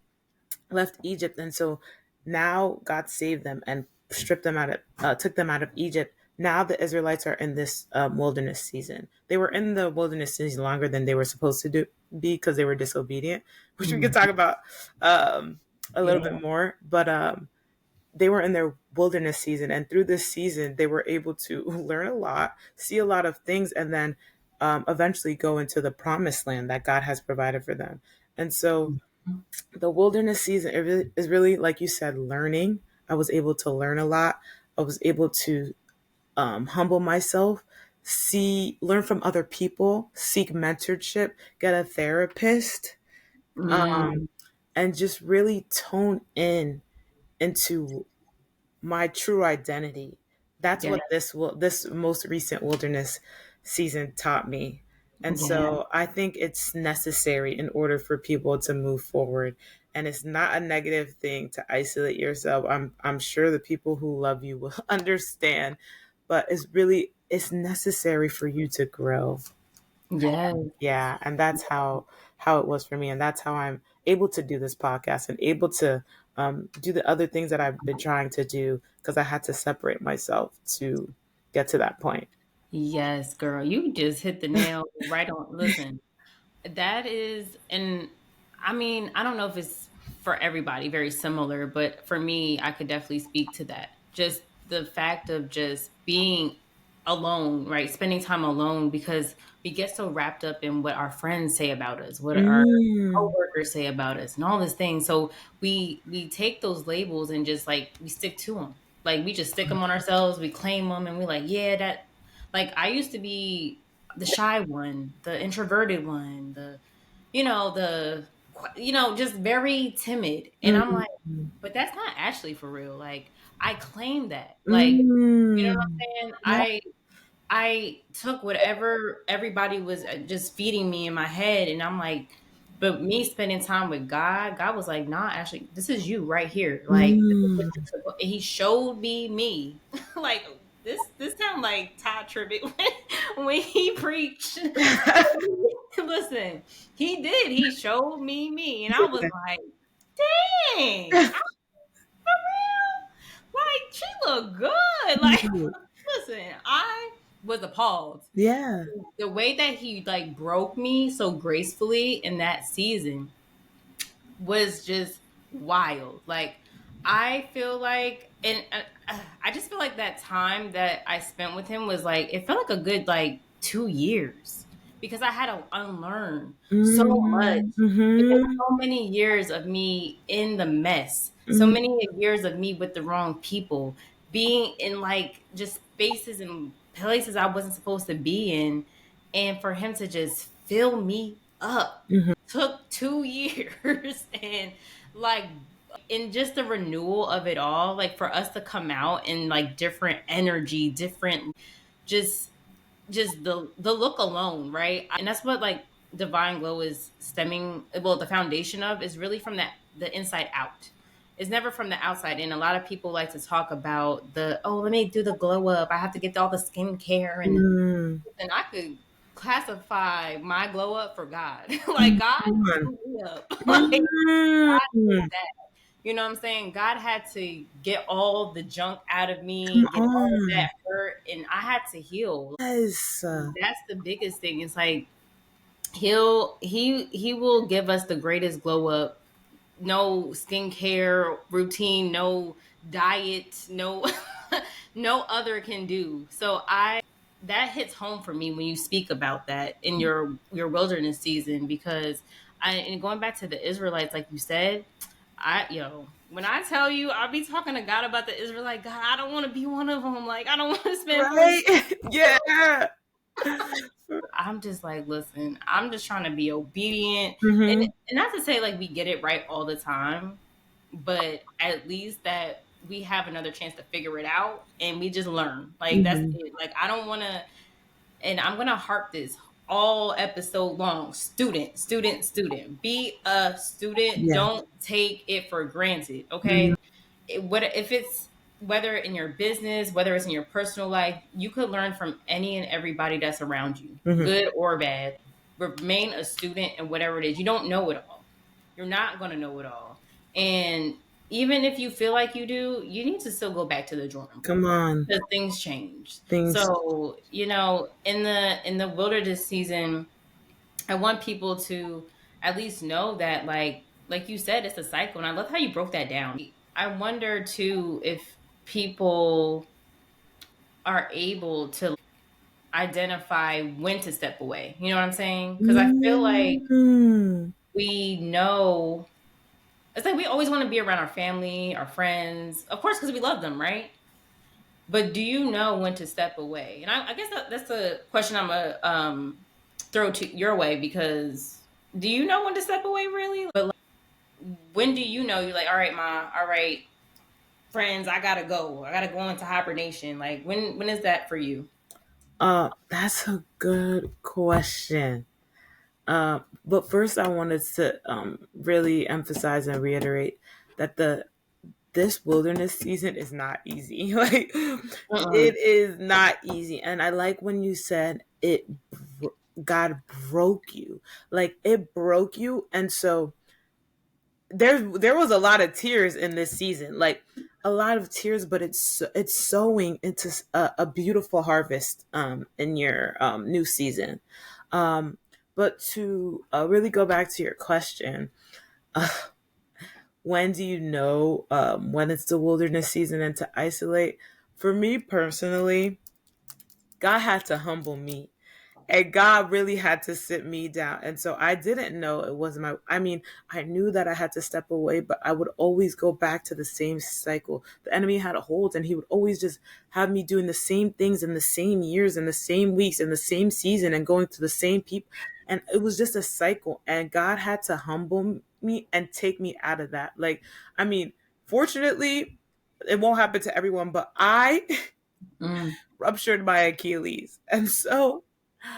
Speaker 2: left Egypt, and so now God saved them and stripped them out of, took them out of Egypt. Now the Israelites are in this wilderness season. They were in the wilderness season longer than they were supposed to be because they were disobedient, which we could
Speaker 1: Mm.
Speaker 2: talk about a little bit
Speaker 1: Yeah.
Speaker 2: more. But they were in their wilderness season, and through this season, they were able to learn a lot, see a lot of things, and then eventually go into the promised land that God has provided for them. And so the wilderness season is really, like you said, learning. I was able to learn a lot. I was able to humble myself, learn from other people, seek mentorship, get a therapist,
Speaker 1: Mm.
Speaker 2: and just really tone into my true identity. That's
Speaker 1: Yeah.
Speaker 2: what this most recent wilderness season taught me. And
Speaker 1: Yeah.
Speaker 2: so I think it's necessary in order for people to move forward. And it's not a negative thing to isolate yourself. I'm sure the people who love you will understand, but it's necessary for you to grow.
Speaker 1: Yeah.
Speaker 2: Yeah, and that's how it was for me, and that's how I'm able to do this podcast and able to do the other things that I've been trying to do because I had to separate myself to get to that point.
Speaker 1: Yes, girl. You just hit the nail right on. Listen, that is, and I mean, I don't know if it's for everybody very similar, but for me, I could definitely speak to that. Just the fact of just being alone, right? Spending time alone because we get so wrapped up in what our friends say about us, what our
Speaker 2: Mm,
Speaker 1: coworkers say about us, and all this thing. So we take those labels and just like we stick to them. Like we just stick them on ourselves. We claim them, and we like, yeah, that. Like I used to be the shy one, the introverted one, just very timid. And I'm
Speaker 2: mm,
Speaker 1: like, but that's not actually for real. Like I claim that. Like, you know what
Speaker 2: mm.
Speaker 1: I'm saying?
Speaker 2: Yeah.
Speaker 1: I took whatever everybody was just feeding me in my head, and I'm like, but me spending time with God, God was like, nah, actually, this is you right here. Like, this is what
Speaker 2: Mm.
Speaker 1: He showed me, like this sound like Todd Tribbett when he preached. Listen, he did. He showed me, and I was like, dang, like she looked good. Like, listen, I was appalled
Speaker 2: Yeah.
Speaker 1: the way that he like broke me so gracefully in that season was just wild. Like I feel like, and I just feel like that time that I spent with him was like it felt like a good like 2 years because I had to unlearn so much.
Speaker 2: Mm,
Speaker 1: Because
Speaker 2: mm-hmm.
Speaker 1: so many years of me in the mess, so
Speaker 2: Mm,
Speaker 1: many years of me with the wrong people, being in like just spaces and places I wasn't supposed to be in, and for him to just fill me up
Speaker 2: mhm,
Speaker 1: took 2 years and like in just the renewal of it all, like for us to come out in like different energy, different just the look alone, right? And that's what like divine glow is stemming, well, the foundation of is really from that the inside out. It's never from the outside. And a lot of people like to talk about let me do the glow up. I have to get all the skincare
Speaker 2: mm.
Speaker 1: and I could classify my glow up for God. Like
Speaker 2: Come
Speaker 1: God
Speaker 2: on.
Speaker 1: blew me up. Like God did
Speaker 2: Mm.
Speaker 1: that. You know what I'm saying? God had to get all the junk out of
Speaker 2: Come
Speaker 1: me, get all that
Speaker 2: on.
Speaker 1: hurt, and I had to heal.
Speaker 2: Yes.
Speaker 1: That's the biggest thing. It's like he will give us the greatest glow up. No skincare routine, no diet, no no other can do. So I that hits home for me when you speak about that in your wilderness season because and going back to the Israelites like you said, when I tell you I'll be talking to God about the Israelite, God, I don't want to be one of them. Like I don't want to spend 40.
Speaker 2: Right? Yeah.
Speaker 1: I'm just like, listen, I'm just trying to be obedient.
Speaker 2: Mm-hmm.
Speaker 1: And not to say like we get it right all the time, but at least that we have another chance to figure it out and we just learn. Like that's
Speaker 2: Mm-hmm.
Speaker 1: it. Like I don't want to, and I'm going to harp this. all episode long. Student, student, student. Be a student.
Speaker 2: Yeah.
Speaker 1: Don't take it for granted.
Speaker 2: Mhm.
Speaker 1: Okay. What if it's whether in your business, whether it's in your personal life, you could learn from any and everybody that's around you,
Speaker 2: Mhm.
Speaker 1: good or bad. Remain a student and whatever it is. You don't know it all. You're not going to know it all. And even if you feel like you do, you need to still go back to the drawing
Speaker 2: Come
Speaker 1: board
Speaker 2: on.
Speaker 1: because things change.
Speaker 2: Things.
Speaker 1: So, in the wilderness season, I want people to at least know that like you said, it's a cycle. And I love how you broke that down. I wonder too if people are able to identify when to step away. You know what I'm saying? Because I feel like
Speaker 2: Mm.
Speaker 1: we know it's like we always want to be around our family, our friends, of course, because we love them, right? But do you know when to step away? And I guess that's a question I'm gonna throw to your way because do you know when to step away really? But like, when do you know you're like, all right, ma, all right, friends, I gotta go. I gotta go into hibernation. Like when is that for you?
Speaker 2: That's a good question. But first, I wanted to really emphasize and reiterate that the this wilderness season is not easy. Like,
Speaker 1: Uh-uh.
Speaker 2: it is not easy. And I like when you said God broke you. Like, it broke you, and so there was a lot of tears in this season, like a lot of tears, but it's sowing into a beautiful harvest in your new season. um but to really go back to your question, uh, when do you know when it's the wilderness season and to isolate? For me personally, God had to humble me, and God really had to sit me down. And so I didn't know it was I mean, I knew that I had to step away, but I would always go back to the same cycle. The enemy had a hold, and he would always just have me doing the same things in the same years, in the same weeks, in the same season, and going to the same people. And it was just a cycle. And God had to humble me and take me out of that. Like, I mean, fortunately, it won't happen to everyone, but I
Speaker 1: Mm.
Speaker 2: ruptured my Achilles. And so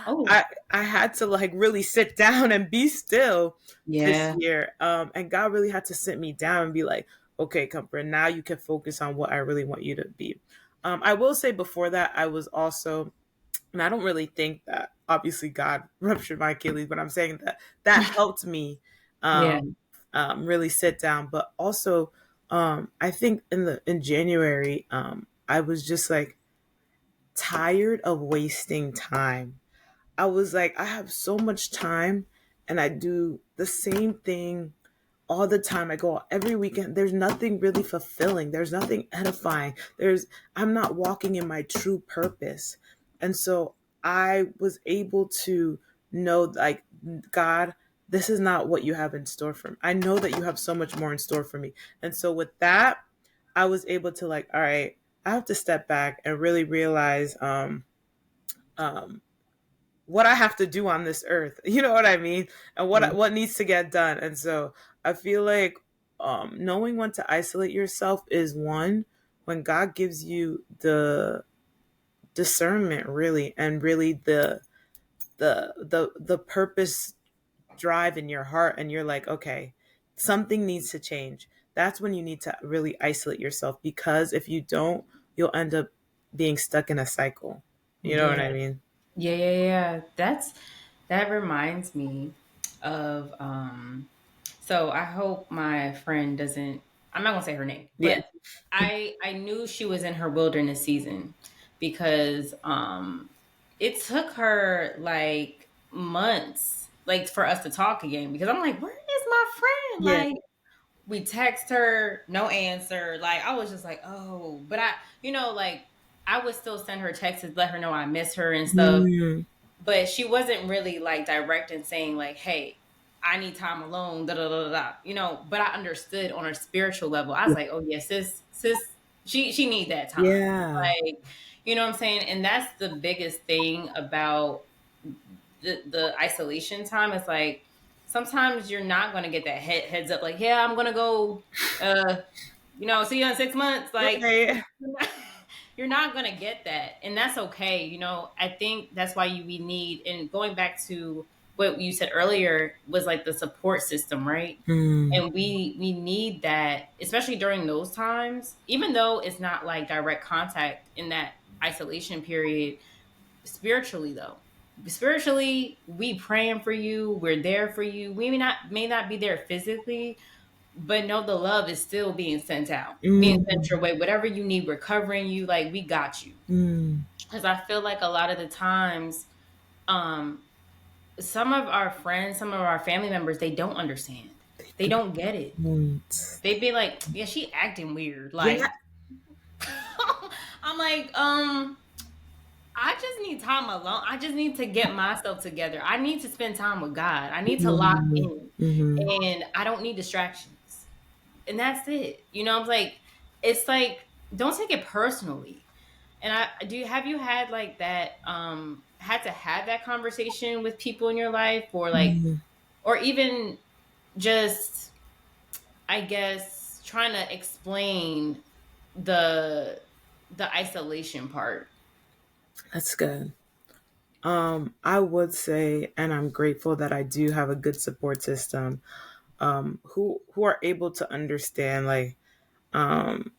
Speaker 1: Oh,
Speaker 2: I had to like really sit down and be still this
Speaker 1: yeah.
Speaker 2: year. And God really had to sit me down and be like, okay, Comfort, now you can focus on what I really want you to be. I will say before that, I was also, and I don't really think that obviously God ruptured my Achilles, but I'm saying that that helped me
Speaker 1: Yeah.
Speaker 2: really sit down. But also, I think in January, I was just like tired of wasting time. I was like, I have so much time and I do the same thing all the time. I go out every weekend. There's nothing really fulfilling. There's nothing edifying. I'm not walking in my true purpose. And so I was able to know, like, God, this is not what you have in store for me. I know that you have so much more in store for me. And so with that, I was able to like, all right, I have to step back and really realize, um, what I have to do on this earth. You know what I mean? And
Speaker 1: Mm.
Speaker 2: what needs to get done. And so I feel like knowing when to isolate yourself is one, when God gives you the discernment, really, and really the purpose drive in your heart, and you're like, okay, something needs to change. That's when you need to really isolate yourself, because if you don't, you'll end up being stuck in a cycle. You know what
Speaker 1: Yeah.
Speaker 2: I mean?
Speaker 1: Yeah, yeah, yeah. That reminds me of so I hope my friend doesn't I'm not gonna say her name,
Speaker 2: Yeah.
Speaker 1: but I knew she was in her wilderness season because it took her like months like for us to talk again because I'm like, where is my friend?
Speaker 2: Yeah.
Speaker 1: Like we text her, no answer. Like I was just like, oh, but like I would still send her texts to let her know I miss her and stuff,
Speaker 2: Mm.
Speaker 1: but she wasn't really like direct and saying like, "Hey, I need time alone." Da da da da. But I understood on a spiritual level. I was like, "Oh yes, sis, she need that time."
Speaker 2: Yeah.
Speaker 1: Like, you know what I'm saying? And that's the biggest thing about the isolation time. It's like sometimes you're not going to get that heads up. Like, yeah, I'm gonna go. See you in 6 months. Like,
Speaker 2: Right.
Speaker 1: You're not going to get that. And that's okay. You know, I think that's why we need, and going back to what you said earlier was like the support system, right?
Speaker 2: Mm,
Speaker 1: And we need that, especially during those times, even though it's not like direct contact in that isolation period. Spiritually though, spiritually, we praying for you, we're there for you. We may not be there physically, but know the love is still being sent out, being sent
Speaker 2: mm,
Speaker 1: your way. Whatever you need, we're covering you. Like, we got you.
Speaker 2: mm.
Speaker 1: Because I feel like a lot of the times, um some of our friends, some of our family members, they don't understand, they don't get it.
Speaker 2: Don't.
Speaker 1: They'd be like, yeah, she acting weird,
Speaker 2: Yeah.
Speaker 1: like I'm like, I just need time alone. I just need to get myself together. I need to spend time with God. I need to lock
Speaker 2: Mm,
Speaker 1: in.
Speaker 2: mm-hmm.
Speaker 1: And I don't need distractions. And that's it. You know, I'm like, it's like, don't take it personally. And have you had like that, had to have that conversation with people in your life, or like,
Speaker 2: Mm.
Speaker 1: or even just, I guess, trying to explain the isolation part.
Speaker 2: That's good. I would say, and I'm grateful that I do have a good support system, who are able to understand, like, um,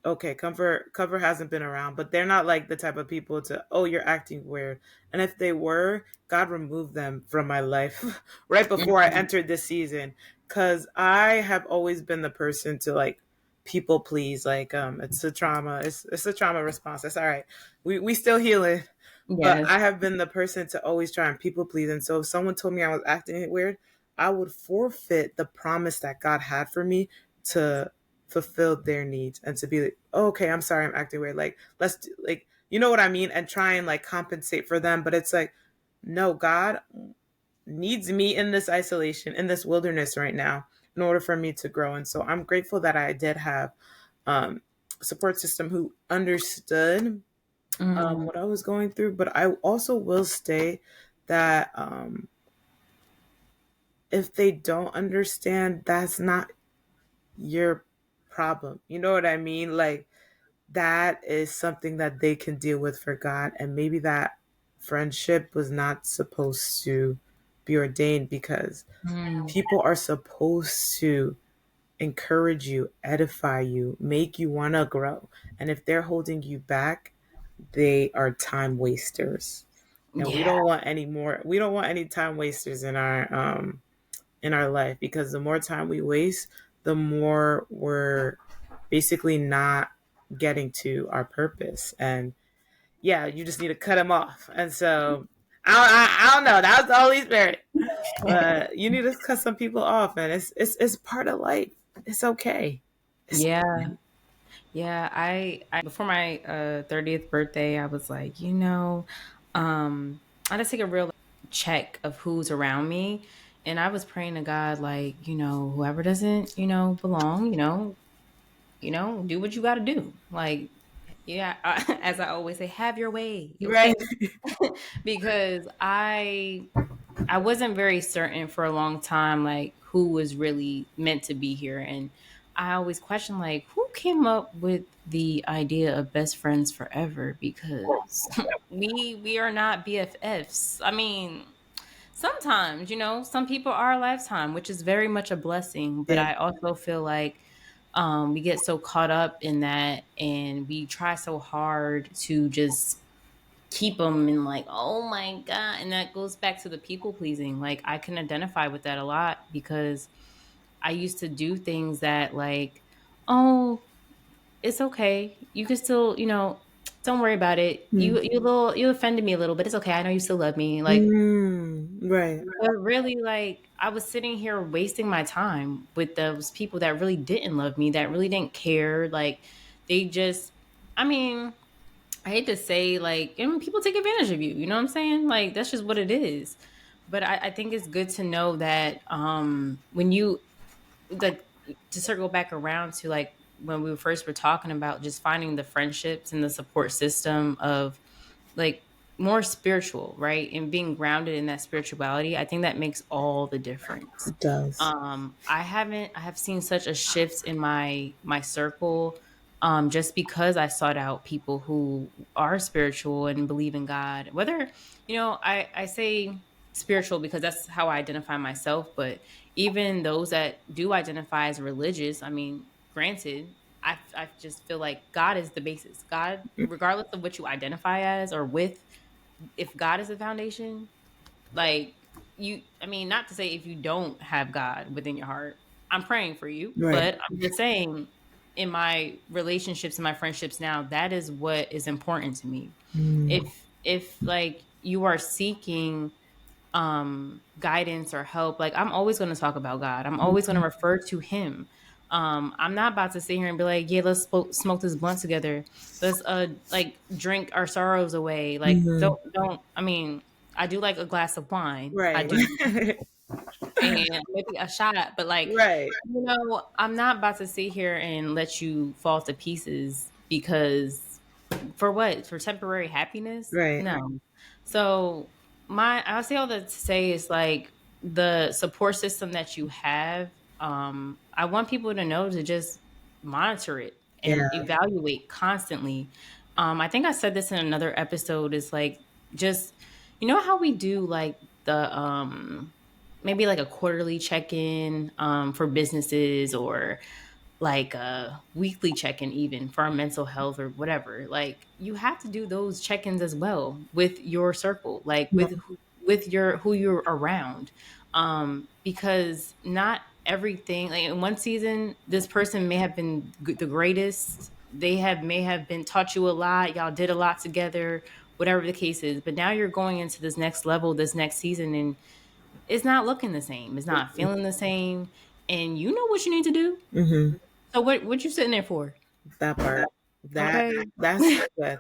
Speaker 2: okay, Comfort hasn't been around, but they're not like the type of people to, oh, you're acting weird. And if they were, God removed them from my life right before I
Speaker 1: Mhm.
Speaker 2: entered this season. Cause I have always been the person to like people please. Like, it's a trauma. It's a trauma response. That's all right. We still healing. But
Speaker 1: Yes.
Speaker 2: I have been the person to always try and people please. And so if someone told me I was acting weird, I would forfeit the promise that God had for me to fulfill their needs and to be like, oh, okay, I'm sorry, I'm acting weird. Like, let's do, like, you know what I mean? And try and like compensate for them. But it's like, no, God needs me in this isolation, in this wilderness right now, in order for me to grow. And so I'm grateful that I did have a support system who understood
Speaker 1: Mm,
Speaker 2: what I was going through. But I also will say that if they don't understand, that's not your problem. You know what I mean? Like, that is something that they can deal with for God. And maybe that friendship was not supposed to be ordained, because
Speaker 1: mm,
Speaker 2: people are supposed to encourage you, edify you, make you want to grow. And if they're holding you back, they are time wasters. And we
Speaker 1: yeah.
Speaker 2: don't want any more, we don't want any time wasters in our life, because the more time we waste, the more we're basically not getting to our purpose. And yeah, you just need to cut them off. And so I don't know. That was the Holy Spirit. You need to cut some people off, and it's part of life. It's okay. It's
Speaker 1: Yeah. Yeah. Before my 30th birthday, I was like, I just take a real check of who's around me. And I was praying to God, like, whoever doesn't, belong, do what you got to do. Like, yeah, as I always say, have your way,
Speaker 2: right.
Speaker 1: okay? Because I wasn't very certain for a long time, like, who was really meant to be here. And I always questioned, like, who came up with the idea of best friends forever? Because we are not BFFs. I mean, sometimes, some people are a lifetime, which is very much a blessing. But
Speaker 2: Yeah.
Speaker 1: I also feel like we get so caught up in that, and we try so hard to just keep them in, like, oh my god. And that goes back to the people pleasing. Like, I can identify with that a lot, because I used to do things that, like, oh, it's okay, you can still, don't worry about it,
Speaker 2: Mm.
Speaker 1: you offended me a little, but it's okay, I know you still love me, like.
Speaker 2: Right.
Speaker 1: But really, like, I was sitting here wasting my time with those people that really didn't love me, that really didn't care. Like, they just, I mean, I hate to say, like, people take advantage of you. You know what I'm saying? Like, that's just what it is. But I think it's good to know that, when you, like, to circle back around to, like, when we first were talking about just finding the friendships and the support system of, like, more spiritual, right? And being grounded in that spirituality, I think that makes all the difference.
Speaker 2: It does.
Speaker 1: I have seen such a shift in my circle, just because I sought out people who are spiritual and believe in God. Whether, I say spiritual because that's how I identify myself, but even those that do identify as religious, I mean, granted, I just feel like God is the basis. God, regardless of what you identify as or with, if God is the foundation, like I mean, not to say if you don't have God within your heart, I'm praying for you,
Speaker 2: Right.
Speaker 1: but I'm just saying in my relationships and my friendships now, that is what is important to me.
Speaker 2: Mm.
Speaker 1: If like you are seeking guidance or help, like I'm always going to talk about God. I'm always going to refer to him. I'm not about to sit here and be like, yeah, let's smoke this blunt together. Let's like drink our sorrows away. Like
Speaker 2: Mhm.
Speaker 1: don't I mean, I do like a glass of wine. I
Speaker 2: Right.
Speaker 1: do, and maybe a shot, but like,
Speaker 2: Right.
Speaker 1: I'm not about to sit here and let you fall to pieces because for what? For temporary happiness?
Speaker 2: Right.
Speaker 1: No. So I'll say all that to say is like the support system that you have. I want people to know to just monitor it
Speaker 2: Yeah.
Speaker 1: and evaluate constantly. I think I said this in another episode. Is like just how we do like the maybe like a quarterly check in for businesses or like a weekly check-in even for our mental health or whatever. Like you have to do those check-ins as well with your circle, like with your who you're around, because not everything, like in one season this person may have been the greatest, they have may have been taught you a lot, y'all did a lot together, whatever the case is, but now you're going into this next level, this next season, and it's not looking the same, it's not feeling the same, and you know what you need to do.
Speaker 2: Hmm.
Speaker 1: So what you sitting there for?
Speaker 2: That part. That
Speaker 1: Okay.
Speaker 2: that's so good.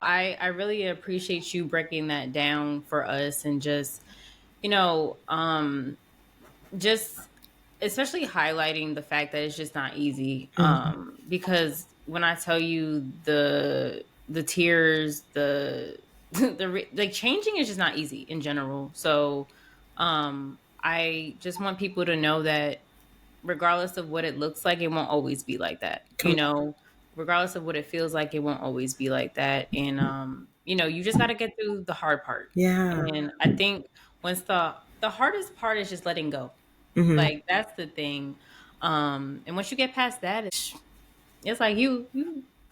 Speaker 1: I really appreciate you breaking that down for us and just, just especially highlighting the fact that it's just not easy.
Speaker 2: Mhm.
Speaker 1: Because when I tell you the tears, like changing is just not easy in general. So I just want people to know that regardless of what it looks like, it won't always be like that.
Speaker 2: Come.
Speaker 1: Regardless of what it feels like, it won't always be like that. And you just got to get through the hard part.
Speaker 2: Yeah.
Speaker 1: And I think once the hardest part is just letting go.
Speaker 2: Hmm.
Speaker 1: Like that's the thing. And once you get past that, it's like you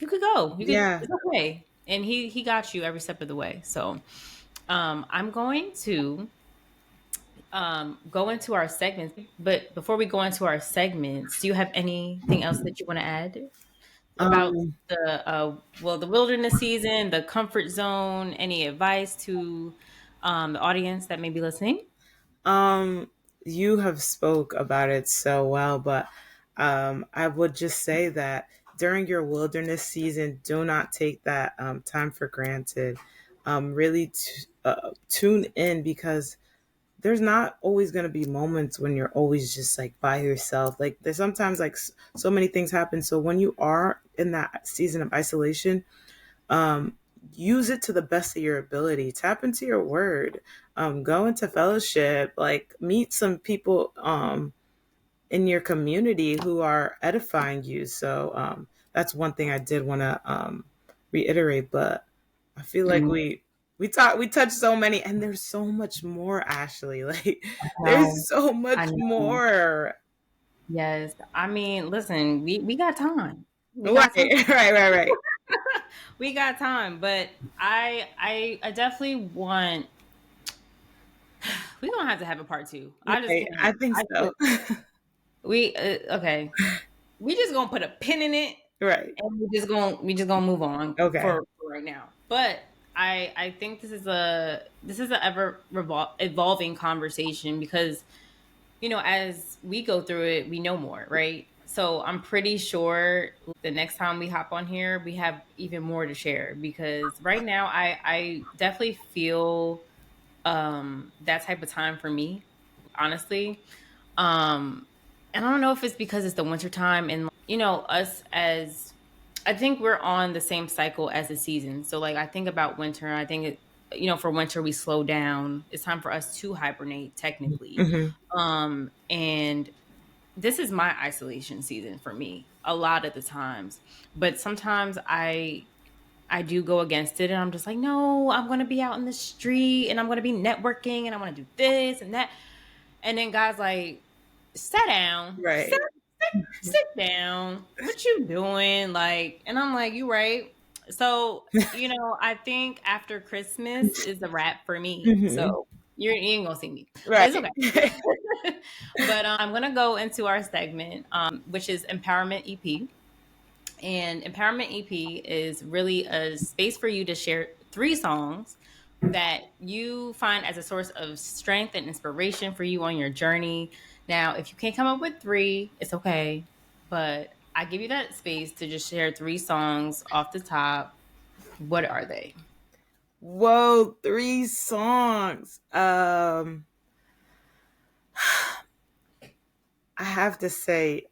Speaker 1: could go. You could
Speaker 2: Yeah.
Speaker 1: it's okay. And he got you every step of the way. So I'm going to go into our segments. But before we go into our segments, do you have anything else that you want to add about
Speaker 2: Um.
Speaker 1: the wilderness season, the comfort zone? Any advice to the audience that may be listening?
Speaker 2: Um. You have spoke about it so well, but I would just say that during your wilderness season, do not take that time for granted. Really tune in because there's not always going to be moments when you're always just like by yourself. Like there's sometimes like so many things happen. So when you are in that season of isolation, um, use it to the best of your ability. Tap into your word. Go into fellowship. Like meet some people in your community who are edifying you. So that's one thing I did want to reiterate. But I feel like
Speaker 1: Mm,
Speaker 2: we touched so many, and there's so much more, Ashley. Like
Speaker 1: no,
Speaker 2: there's so
Speaker 1: I
Speaker 2: much
Speaker 1: know.
Speaker 2: more.
Speaker 1: Yes, I mean, listen, we got time. We
Speaker 2: Right,
Speaker 1: got some.
Speaker 2: right.
Speaker 1: We got time, but I definitely want. We're gonna have to have a part two. I just
Speaker 2: Right. I
Speaker 1: can't.
Speaker 2: think
Speaker 1: I
Speaker 2: so.
Speaker 1: just we okay. We just gonna put a pin in it,
Speaker 2: Right.
Speaker 1: and we just gonna move on
Speaker 2: Okay.
Speaker 1: for right now. But I think this is a ever evolving conversation because as we go through it, we know more, right? So I'm pretty sure the next time we hop on here, we have even more to share because right now I definitely feel that type of time for me, honestly. And I don't know if it's because it's the winter time and us as I think we're on the same cycle as the season. So like I think about winter, I think for winter we slow down. It's time for us to hibernate technically.
Speaker 2: Hmm.
Speaker 1: And this is my isolation season for me. a lot of the times. But sometimes I do go against it and I'm just like, no, I'm going to be out in the street and I'm going to be networking and I want to do this and that. And then God's like, sit down,
Speaker 2: Right.
Speaker 1: sit down. What you doing? Like, and I'm like, you right. So, I think after Christmas is a wrap for me.
Speaker 2: Hmm.
Speaker 1: So you ain't gonna see me, but it's
Speaker 2: Right.
Speaker 1: okay. But I'm gonna go into our segment, which is Empowerment EP. And Empowerment EP is really a space for you to share 3 songs that you find as a source of strength and inspiration for you on your journey. Now, if you can't come up with 3, it's okay. But I give you that space to just share 3 songs off the top. What are they?
Speaker 2: Whoa, 3 songs. I have to say,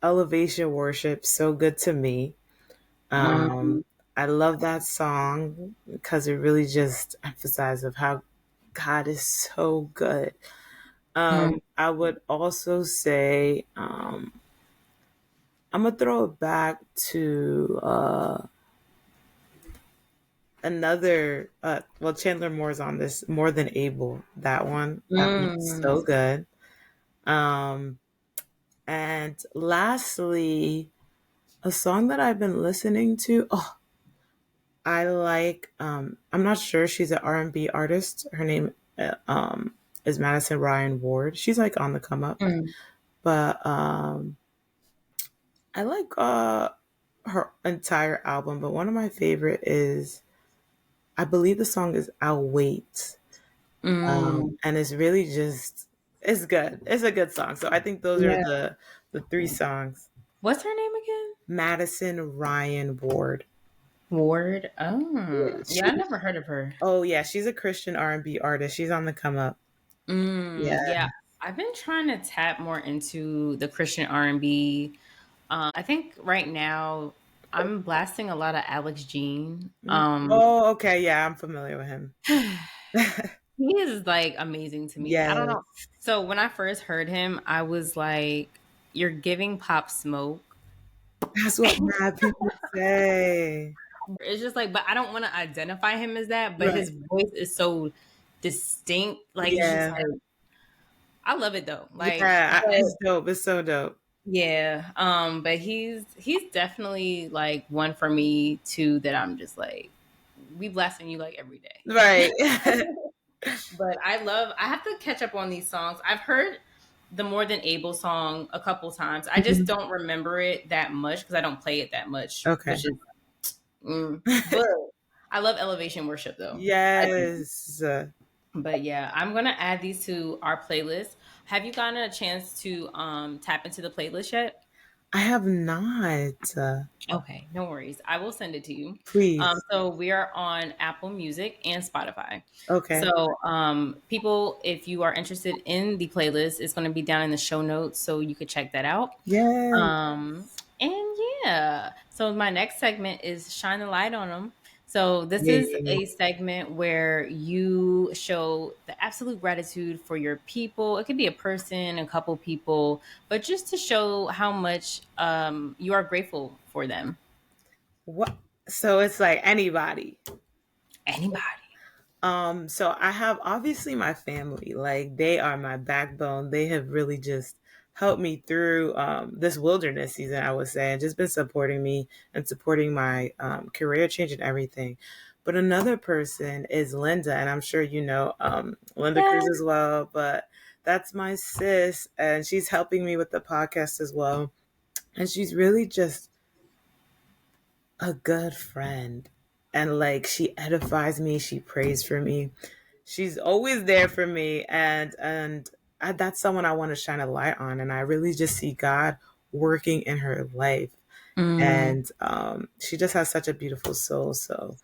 Speaker 2: Elevation Worship, so good to me.
Speaker 1: Mm,
Speaker 2: Um, I love that song because it really just emphasizes of how God is so good.
Speaker 1: mm,
Speaker 2: I would also say, I'm gonna throw it back to another. Well, Chandler Moore's on this, More Than Able. That one,
Speaker 1: mm.
Speaker 2: so good. Um, and lastly, a song that I've been listening to. Oh, I like. I'm not sure she's an R&B artist. Her name is Madison Ryan Ward. She's like on the come up,
Speaker 1: Mm.
Speaker 2: but I like her entire album. But one of my favorite is, I believe the song is "I'll Wait,"
Speaker 1: Mm.
Speaker 2: and it's really just, it's good. It's a good song. So I think those are
Speaker 1: Yeah.
Speaker 2: the 3 songs.
Speaker 1: What's her name again?
Speaker 2: Madison Ryan Ward.
Speaker 1: Ward.
Speaker 2: Yeah,
Speaker 1: Oh, yeah, I never heard of her.
Speaker 2: oh yeah, she's a Christian R&B artist. She's on the come up. Yeah.
Speaker 1: Yeah, I've been trying to tap more into the Christian R&B. I think right now I'm blasting a lot of Alex Jean.
Speaker 2: Oh, okay. Yeah, I'm familiar with him.
Speaker 1: He is like amazing to me. I don't
Speaker 2: Yes.
Speaker 1: know. So when I first heard him, I was like, "You're giving Pop Smoke."
Speaker 2: That's what mad people say.
Speaker 1: It's just like, but I don't want to identify him as that. But
Speaker 2: Right.
Speaker 1: his voice is so distinct. Like it's just
Speaker 2: Yeah.
Speaker 1: like I love it though. Like,
Speaker 2: Yeah.
Speaker 1: but
Speaker 2: It's dope. It's so dope.
Speaker 1: yeah, but he's definitely like one for me too that I'm just like we blasting you like every day.
Speaker 2: Right.
Speaker 1: But I have to catch up on these songs. I've heard the More Than Able song a couple times. I just don't remember it that much because I don't play it that much,
Speaker 2: Okay.
Speaker 1: which is but I love Elevation Worship though. I do.
Speaker 2: Yes.
Speaker 1: But yeah, I'm gonna add these to our playlist. Have you gotten a chance to tap into the playlist yet?
Speaker 2: I have not.
Speaker 1: Okay, no worries. I will send it to you.
Speaker 2: Please.
Speaker 1: So we are on Apple Music and Spotify.
Speaker 2: Okay.
Speaker 1: So people, if you are interested in the playlist, it's going to be down in the show notes, so you could check that out.
Speaker 2: Yay.
Speaker 1: And yeah, so my next segment is Shine the Light on Them. So this is
Speaker 2: Yay.
Speaker 1: a segment where you show the absolute gratitude for your people. It could be a person, a couple people, but just to show how much you are grateful for them.
Speaker 2: What? So it's like anybody.
Speaker 1: Anybody.
Speaker 2: So I have obviously my family, like they are my backbone. They have really just helped me through this wilderness season, I would say, and just been supporting me and supporting my career change and everything. But another person is Linda, and I'm sure you know Linda
Speaker 1: Yeah.
Speaker 2: Cruz as well, but that's my sis, and she's helping me with the podcast as well. And she's really just a good friend. And like she edifies me, she prays for me, she's always there for me, and that's someone I want to shine a light on, and I really just see God working in her life,
Speaker 1: Mm,
Speaker 2: and she just has such a beautiful soul. So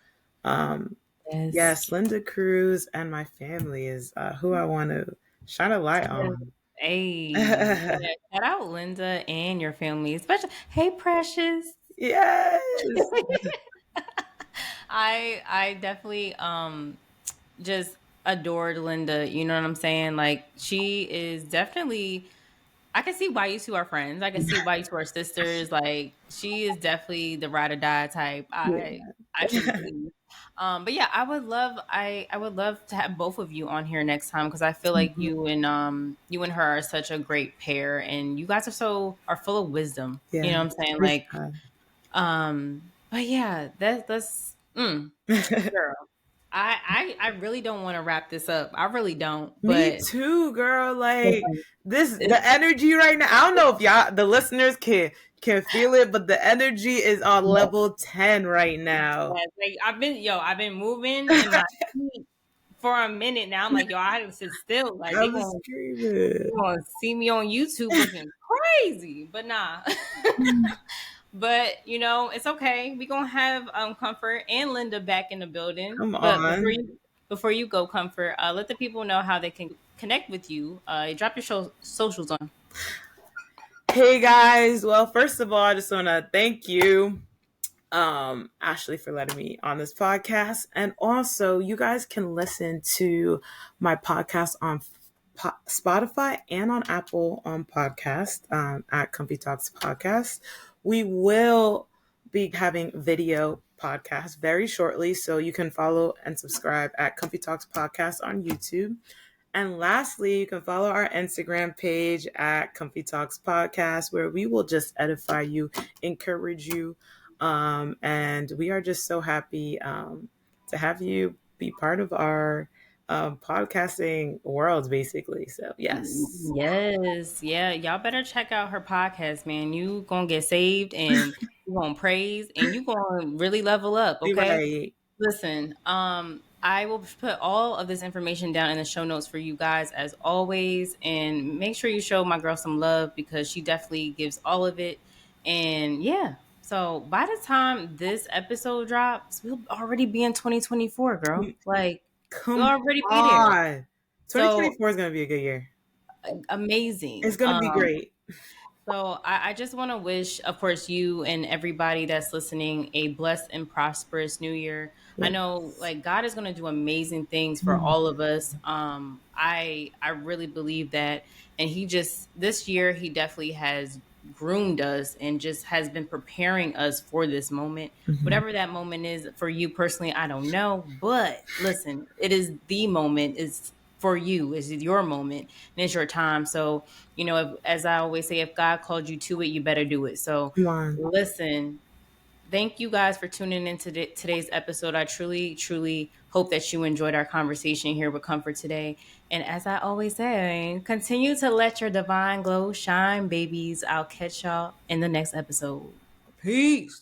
Speaker 2: um,
Speaker 1: yes.
Speaker 2: yes, Linda Cruz and my family is who I want to shine a light on.
Speaker 1: Hey, yeah, shout out Linda and your family, especially. Hey, Precious.
Speaker 2: Yes.
Speaker 1: I definitely just adored Linda. You know what I'm saying? Like she is definitely. I can see why you two are friends. I can see why you two are sisters. Like she is definitely the ride or die type. I can
Speaker 2: Yeah.
Speaker 1: see. But yeah, I would love to have both of you on here next time because I feel like you and her are such a great pair, and you guys are full of wisdom. You
Speaker 2: Yeah.
Speaker 1: know what I'm saying?
Speaker 2: Praise
Speaker 1: Like,
Speaker 2: God.
Speaker 1: but yeah, that's girl. I really don't want to wrap this up. I really don't,
Speaker 2: Me
Speaker 1: but
Speaker 2: too, girl. Like the
Speaker 1: it's
Speaker 2: energy right now. I don't know if y'all, the listeners, can feel it, but the energy is on level 10 right now.
Speaker 1: yes, like I've been moving in my feet for a minute now. I'm like, yo, I had to sit still. Like
Speaker 2: I was
Speaker 1: they
Speaker 2: screaming.
Speaker 1: gonna see me on YouTube looking crazy, but nah. But it's okay. We gonna have Comfort and Linda back in the building.
Speaker 2: Come
Speaker 1: But
Speaker 2: on.
Speaker 1: before you go, Comfort, let the people know how they can connect with you. Drop your socials on.
Speaker 2: Hey guys. Well, first of all, I just want to thank you, Ashley, for letting me on this podcast. And also, you guys can listen to my podcast on Spotify and on Apple on podcast, at Comfy Talks Podcast. We will be having video podcasts very shortly, so you can follow and subscribe at Comfy Talks Podcast on YouTube. And lastly, you can follow our Instagram page at Comfy Talks Podcast, where we will just edify you, encourage you, and we are just so happy to have you be part of our podcasting world, basically. So, yes.
Speaker 1: Yes, yeah, y'all better check out her podcast, man. You gonna get saved, and you gonna praise, and you gonna really level up. Okay.
Speaker 2: Right.
Speaker 1: Listen, I will put all of this information down in the show notes for you guys as always, and make sure you show my girl some love because she definitely gives all of it. And yeah, so by the time this episode drops, we'll already be in 2024, girl. Like we'll
Speaker 2: Come
Speaker 1: already be there.
Speaker 2: on.
Speaker 1: So
Speaker 2: 2024 is going to be a good year. It's
Speaker 1: amazing.
Speaker 2: going to be great.
Speaker 1: So I just want to wish, of course, you and everybody that's listening a blessed and prosperous new year. I know
Speaker 2: Yes.
Speaker 1: like God is going to do amazing things for all of us. I really believe that. And he just, this year, he definitely has groomed us and just has been preparing us for this moment.
Speaker 2: Mhm.
Speaker 1: Whatever that moment is for you personally, I don't know. But listen, it is the moment. It's for you. It's your moment and it's your time. So as I always say, if God called you to it, you better do it. So,
Speaker 2: Come on.
Speaker 1: listen, thank you guys for tuning into today's episode. I truly, truly hope that you enjoyed our conversation here with Comfort today. And as I always say, continue to let your divine glow shine, babies. I'll catch y'all in the next episode. Peace.